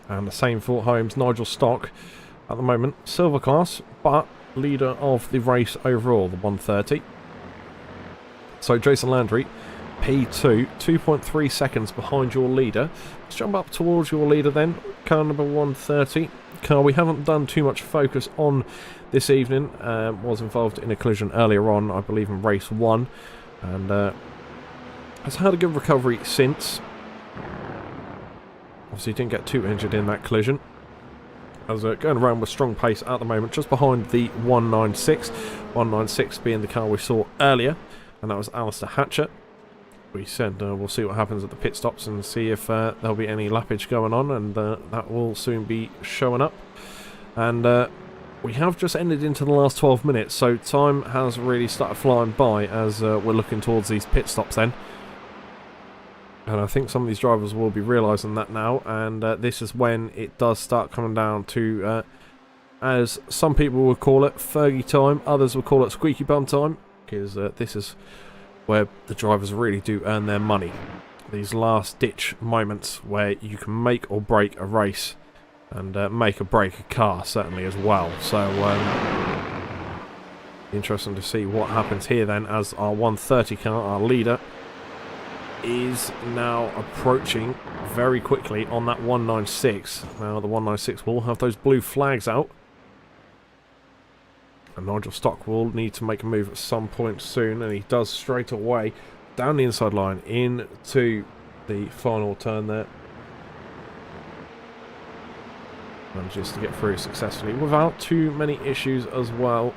and the same for Holmes. Nigel Stock at the moment, silver class, but leader of the race overall, the 130. So Jason Landry, P2, 2.3 seconds behind your leader. Let's jump up towards your leader then, car number 130. Car we haven't done too much focus on this evening, was involved in a collision earlier on, I believe in race 1, and has had a good recovery since. Obviously didn't get too injured in that collision. As going around with strong pace at the moment, just behind the 196. 196 being the car we saw earlier, and that was Alistair Hatcher. We said we'll see what happens at the pit stops and see if there'll be any lappage going on, and that will soon be showing up. And we have just ended into the last 12 minutes, so time has really started flying by as we're looking towards these pit stops then. And I think some of these drivers will be realising that now, and this is when it does start coming down to, as some people would call it, Fergie time, others would call it squeaky bum time, because this is where the drivers really do earn their money. These last ditch moments where you can make or break a race, and make or break a car certainly as well. So interesting to see what happens here then, as our 130 car, our leader, is now approaching very quickly on that 196. Now the 196 will have those blue flags out, and Nigel Stock will need to make a move at some point soon, and he does straight away down the inside line into the final turn there. Manages to get through successfully without too many issues as well.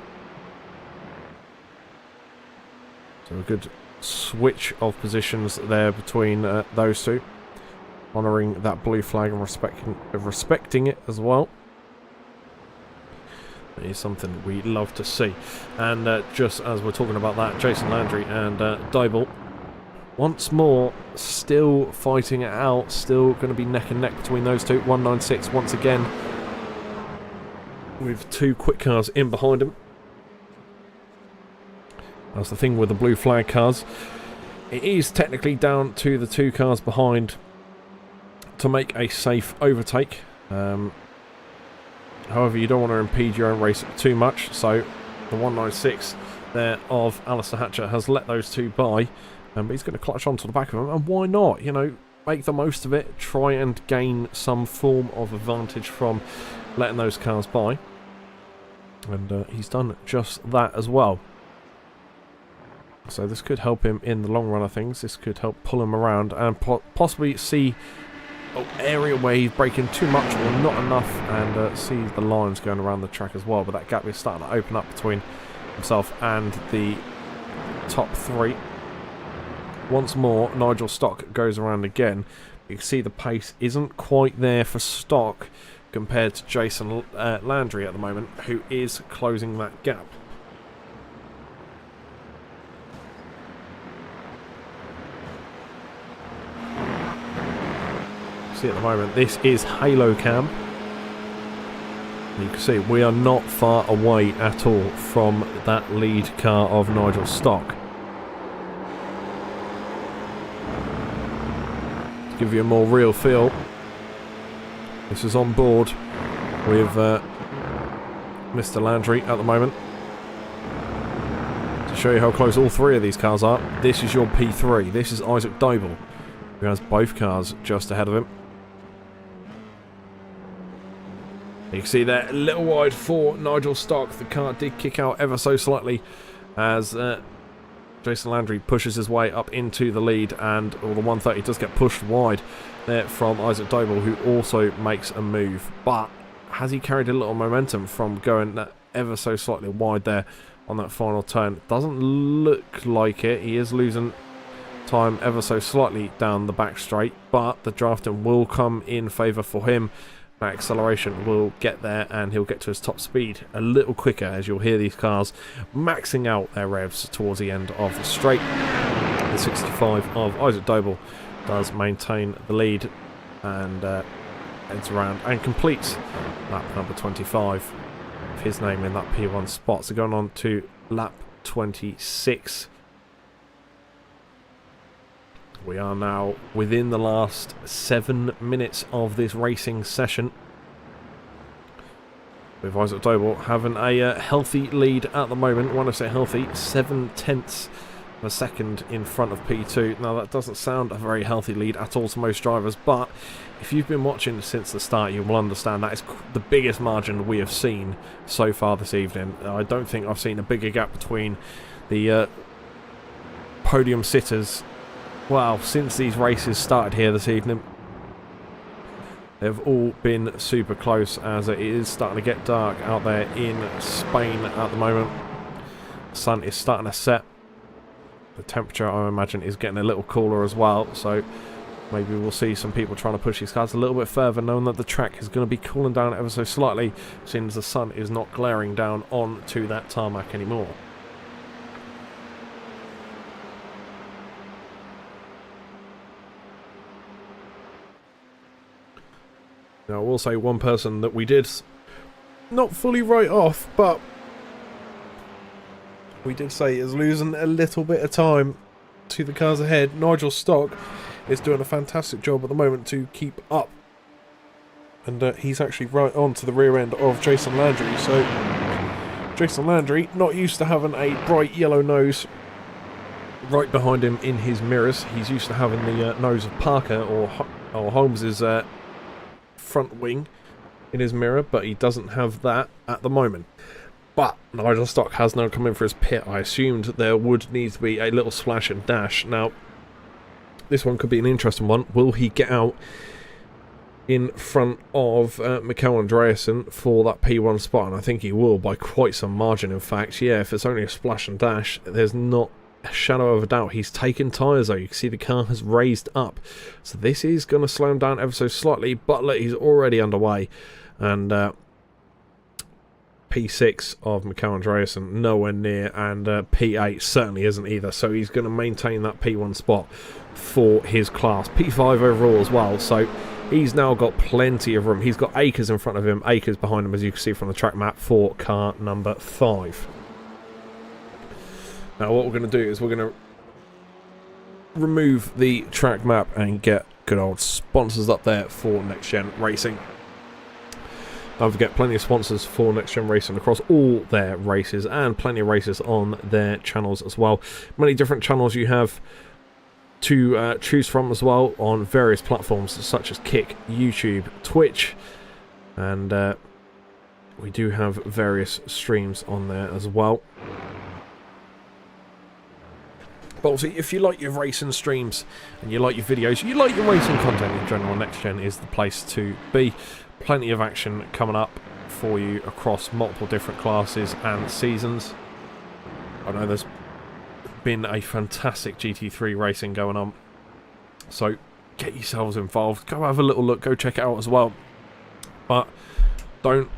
So a good switch of positions there between those two, honouring that blue flag and respecting it as well. It is something we love to see. And just as we're talking about that, Jason Landry and Dybel once more still fighting it out, still going to be neck and neck between those two. 196 once again with two quick cars in behind him. That's the thing with the blue flag cars. It is technically down to the two cars behind to make a safe overtake. However, you don't want to impede your own race too much, so the 196 there of Alistair Hatcher has let those two by, but he's going to clutch onto the back of them, and why not? You know, make the most of it, try and gain some form of advantage from letting those cars by, and he's done just that as well. So this could help him in the long run of things. This could help pull him around and possibly see an area where he's braking too much or not enough, and see the lines going around the track as well. But that gap is starting to open up between himself and the top three. Once more, Nigel Stock goes around again. You can see the pace isn't quite there for Stock compared to Jason Landry at the moment, who is closing that gap. See at the moment, this is Halo Cam. You can see we are not far away at all from that lead car of Nigel Stock. give you a more real feel. This is on board with Mr. Landry at the moment. To show you how close all three of these cars are, this is your P3. This is Isaac Doble, who has both cars just ahead of him. You can see there, a little wide for Nigel Stock. The car did kick out ever so slightly as Jason Landry pushes his way up into the lead, and the 130 does get pushed wide there from Isaac Doble, who also makes a move. But has he carried a little momentum from going ever so slightly wide there on that final turn? Doesn't look like it. He is losing time ever so slightly down the back straight, but the drafting will come in favour for him. That acceleration will get there, and he'll get to his top speed a little quicker, as you'll hear these cars maxing out their revs towards the end of the straight. The 65 of Isaac Doble does maintain the lead and heads around and completes lap number 25 with his name in that P1 spot. So going on to lap 26. We are now within the last 7 minutes of this racing session, with Isaac Doble having a healthy lead at the moment. When I say healthy, 7/10 of a second in front of P2. Now that doesn't sound a very healthy lead at all to most drivers, but if you've been watching since the start, you will understand that is the biggest margin we have seen so far this evening. I don't think I've seen a bigger gap between the podium sitters, well, since these races started here this evening. They've all been super close, as it is starting to get dark out there in Spain at the moment. The sun is starting to set. The temperature, I imagine, is getting a little cooler as well, so maybe we'll see some people trying to push these cars a little bit further, knowing that the track is going to be cooling down ever so slightly, since the sun is not glaring down onto that tarmac anymore. Now, I will say one person that we did not fully write off, but we did say is losing a little bit of time to the cars ahead. Nigel Stock is doing a fantastic job at the moment to keep up, and he's actually right on to the rear end of Jason Landry. So Jason Landry, not used to having a bright yellow nose right behind him in his mirrors. He's used to having the nose of Parker or Holmes's front wing in his mirror, but he doesn't have that at the moment. But Nigel Stock has now come in for his pit. I assumed there would need to be a little splash and dash. Now, this one could be an interesting one. Will he get out in front of Mikael Andreasen for that P1 spot? And I think he will by quite some margin, in fact. Yeah, if it's only a splash and dash, there's not a shadow of a doubt. He's taken tyres, though. You can see the car has raised up. So this is going to slow him down ever so slightly. But look, he's already underway. And P6 of Mikael Andreasen nowhere near, and P8 certainly isn't either, so he's going to maintain that P1 spot for his class. P5 overall as well, so he's now got plenty of room. He's got Akers in front of him, Akers behind him, as you can see from the track map, for car number 5. Now what we're going to do is we're going to remove the track map and get good old sponsors up there for NXTGEN Racing. Don't forget, plenty of sponsors for NXTGEN Racing across all their races, and plenty of races on their channels as well. Many different channels you have to choose from as well on various platforms such as Kick, YouTube, Twitch, and we do have various streams on there as well. But obviously, if you like your racing streams and you like your videos, you like your racing content in general, NXTGEN is the place to be. Plenty of action coming up for you across multiple different classes and seasons. I know there's been a fantastic GT3 racing going on, so get yourselves involved. Go have a little look, go check it out as well. But don't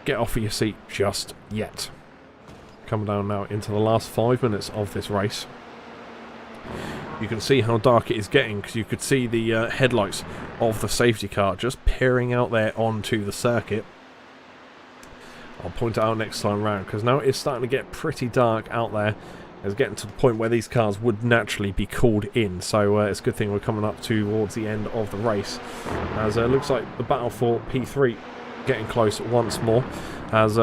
get off of your seat just yet. Coming down now into the last 5 minutes of this race. You can see how dark it is getting, because you could see the headlights of the safety car just peering out there onto the circuit. I'll point it out next time round, because now it's starting to get pretty dark out there It's getting to the point where these cars would naturally be called in, so it's a good thing we're coming up towards the end of the race, as it looks like the battle for P3 getting close once more, as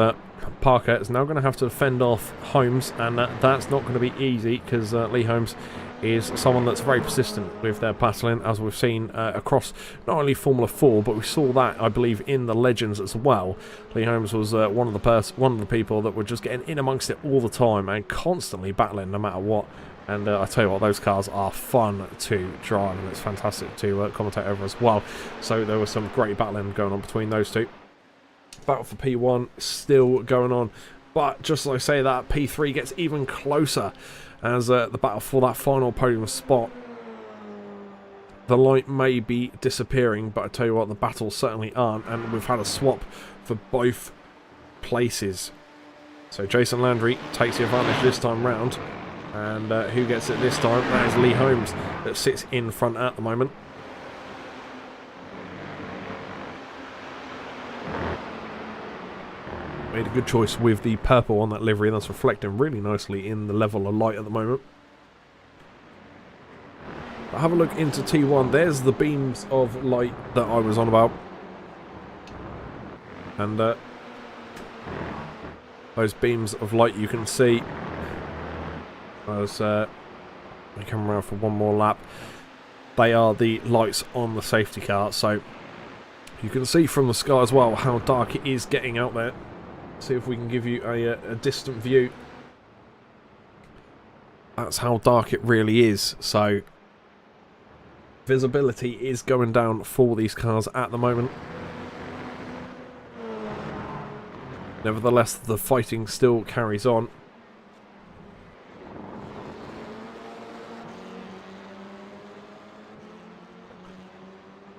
Parker is now going to have to fend off Holmes, and that's not going to be easy, because Lee Holmes is someone that's very persistent with their battling, as we've seen across not only Formula 4, but we saw that, I believe, in the Legends as well. Lee Holmes was one of the people that were just getting in amongst it all the time and constantly battling no matter what. And I tell you what, those cars are fun to drive, and it's fantastic to commentate over as well. So there was some great battling going on between those two. Battle for P1 still going on, but just as I say that, P3 gets even closer as the battle for that final podium spot. The light may be disappearing, but I tell you what, the battles certainly aren't, and we've had a swap for both places. So Jason Landry takes the advantage this time round, and who gets it this time? That is Lee Holmes, that sits in front at the moment. Made a good choice with the purple on that livery, and that's reflecting really nicely in the level of light at the moment. But have a look into T1. There's the beams of light that I was on about. And those beams of light you can see as I come around for one more lap. They are the lights on the safety car, so you can see from the sky as well how dark it is getting out there. See if we can give you a distant view. That's how dark it really is. So visibility is going down for these cars at the moment. Nevertheless, the fighting still carries on.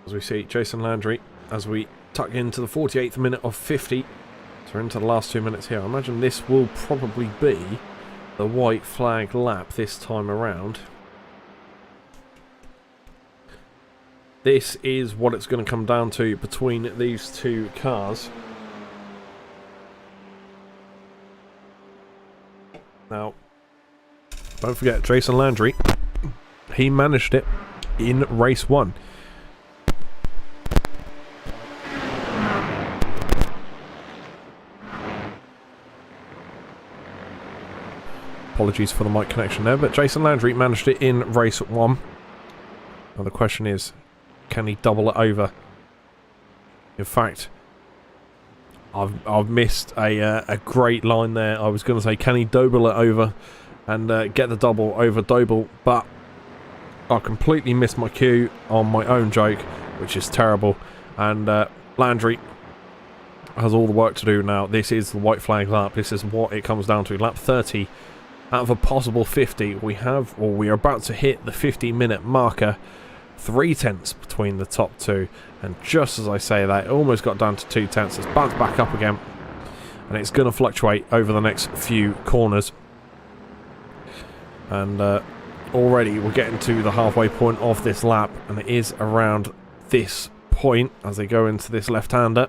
As we see Jason Landry, as we tuck into the 48th minute of 50. So we're into the last 2 minutes here. I imagine this will probably be the white flag lap this time around. This is what it's going to come down to between these two cars. Now, don't forget, Jason Landry, he managed it in race 1. Apologies for the mic connection there, but Jason Landry managed it in race 1. Now the question is, can he double it over? In fact, I've missed a great line there. I was going to say, can he double it over and get the double over Doble, but I completely missed my cue on my own joke, which is terrible. And Landry has all the work to do now. This is the white flag lap. This is what it comes down to. Lap 30 out of a possible 50. We are about to hit the 50-minute marker. 3/10 between the top two, and just as I say that, it almost got down to 2/10. It's bounced back up again, and it's going to fluctuate over the next few corners. And already we're getting to the halfway point of this lap, and it is around this point as they go into this left-hander.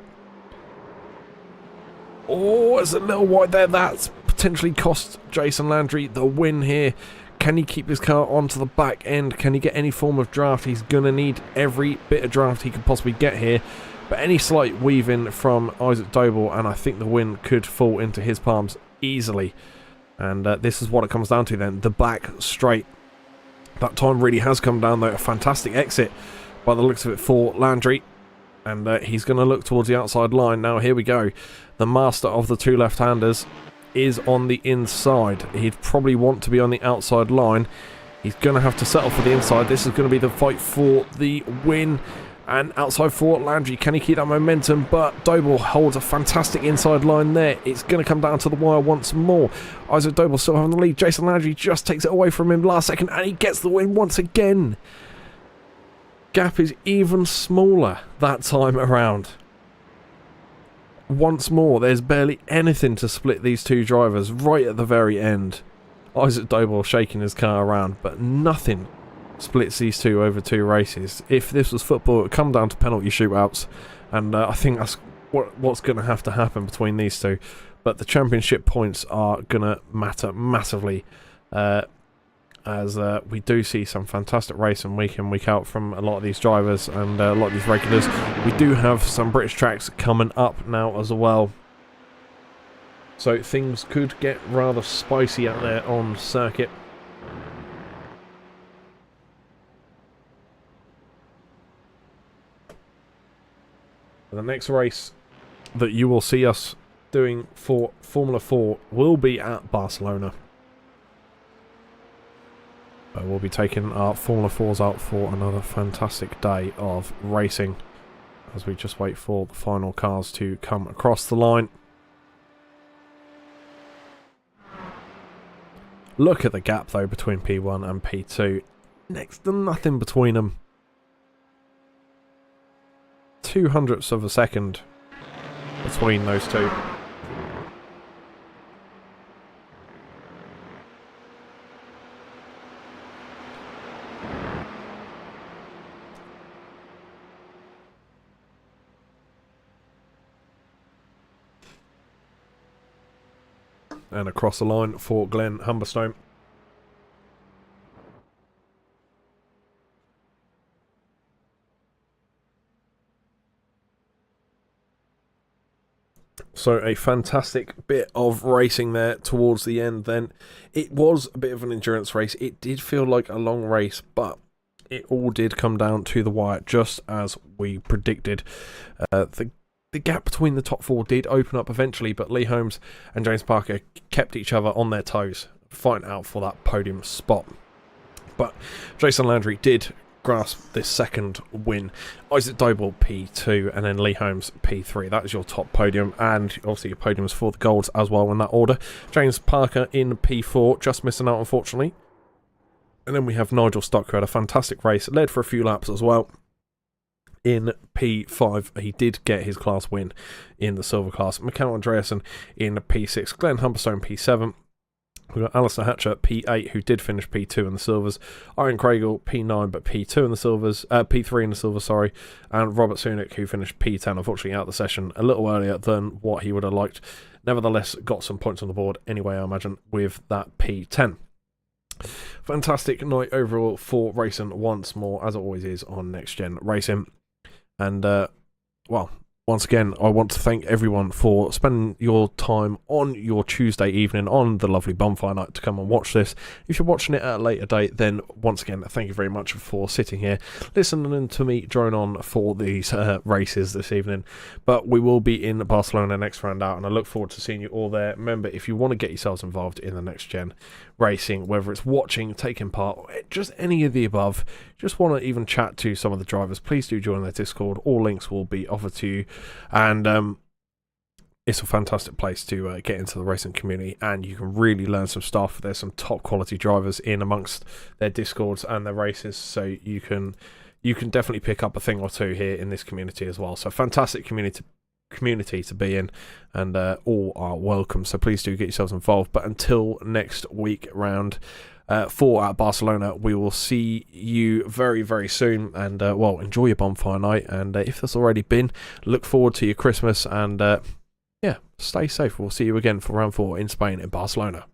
Oh, it's a little wide there. That's potentially cost Jason Landry the win here. Can he keep his car onto the back end? Can he get any form of draft? He's going to need every bit of draft he can possibly get here. But any slight weaving from Isaac Doble, and I think the win could fall into his palms easily. And this is what it comes down to then. The back straight. That time really has come down though. A fantastic exit by the looks of it for Landry. And he's going to look towards the outside line. Now here we go. The master of the two left-handers is on the inside. He'd probably want to be on the outside line. He's going to have to settle for the inside. This is going to be the fight for the win. And outside for Landry. Can he keep that momentum? But Doble holds a fantastic inside line there. It's going to come down to the wire once more. Isaac Doble still having the lead. Jason Landry just takes it away from him last second, and he gets the win once again. Gap is even smaller that time around. Once more, there's barely anything to split these two drivers right at the very end. Isaac Doble shaking his car around, but nothing splits these two over two races. If this was football, it would come down to penalty shootouts, and I think that's what's going to have to happen between these two. But the championship points are going to matter massively as we do see some fantastic racing week in, week out from a lot of these drivers and a lot of these regulars. We do have some British tracks coming up now as well, so things could get rather spicy out there on circuit. The next race that you will see us doing for Formula 4 will be at Barcelona. We'll be taking our Formula 4s out for another fantastic day of racing as we just wait for the final cars to come across the line. Look at the gap though between P1 and P2. Next to nothing between them. 0.02 of a second between those two. And across the line for Glenn Humberstone. So a fantastic bit of racing there towards the end then. It was a bit of an endurance race. It did feel like a long race, but it all did come down to the wire just as we predicted. The gap between the top four did open up eventually, but Lee Holmes and James Parker kept each other on their toes, fighting out for that podium spot. But Jason Landry did grasp this second win. Isaac Doble P2 and then Lee Holmes P3. That is your top podium, and obviously your podiums for the golds as well in that order. James Parker in P4, just missing out unfortunately. And then we have Nigel Stock, who had a fantastic race, led for a few laps as well. In P5, he did get his class win in the silver class. Mikhail Andreasen in P6, Glenn Humberstone P7. We've got Alistair Hatcher P8, who did finish P2 in the silvers. Aaron Craigle P9, but P2 in the silvers, P3 in the silvers, sorry. And Robert Sunick, who finished P10, unfortunately out of the session a little earlier than what he would have liked. Nevertheless, got some points on the board anyway, I imagine, with that P10. Fantastic night overall for racing once more, as it always is on Next Gen Racing. And, well, once again, I want to thank everyone for spending your time on your Tuesday evening on the lovely bonfire night to come and watch this. If you're watching it at a later date, then once again, thank you very much for sitting here, listening to me drone on for these races this evening. But we will be in Barcelona next round out, and I look forward to seeing you all there. Remember, if you want to get yourselves involved in the Next Gen Racing, whether it's watching, taking part, just any of the above, just want to even chat to some of the drivers, please do join their Discord. All links will be offered to you. And it's a fantastic place to get into the racing community, and you can really learn some stuff. There's some top quality drivers in amongst their Discords and their races, so you can definitely pick up a thing or two here in this community as well. So fantastic community to be in, and all are welcome, so please do get yourselves involved. But until next week round 4 at Barcelona, we will see you very, very soon. And well, enjoy your bonfire night, and if that's already been, look forward to your Christmas, and yeah, stay safe. We'll see you again for round 4 in Spain, in Barcelona.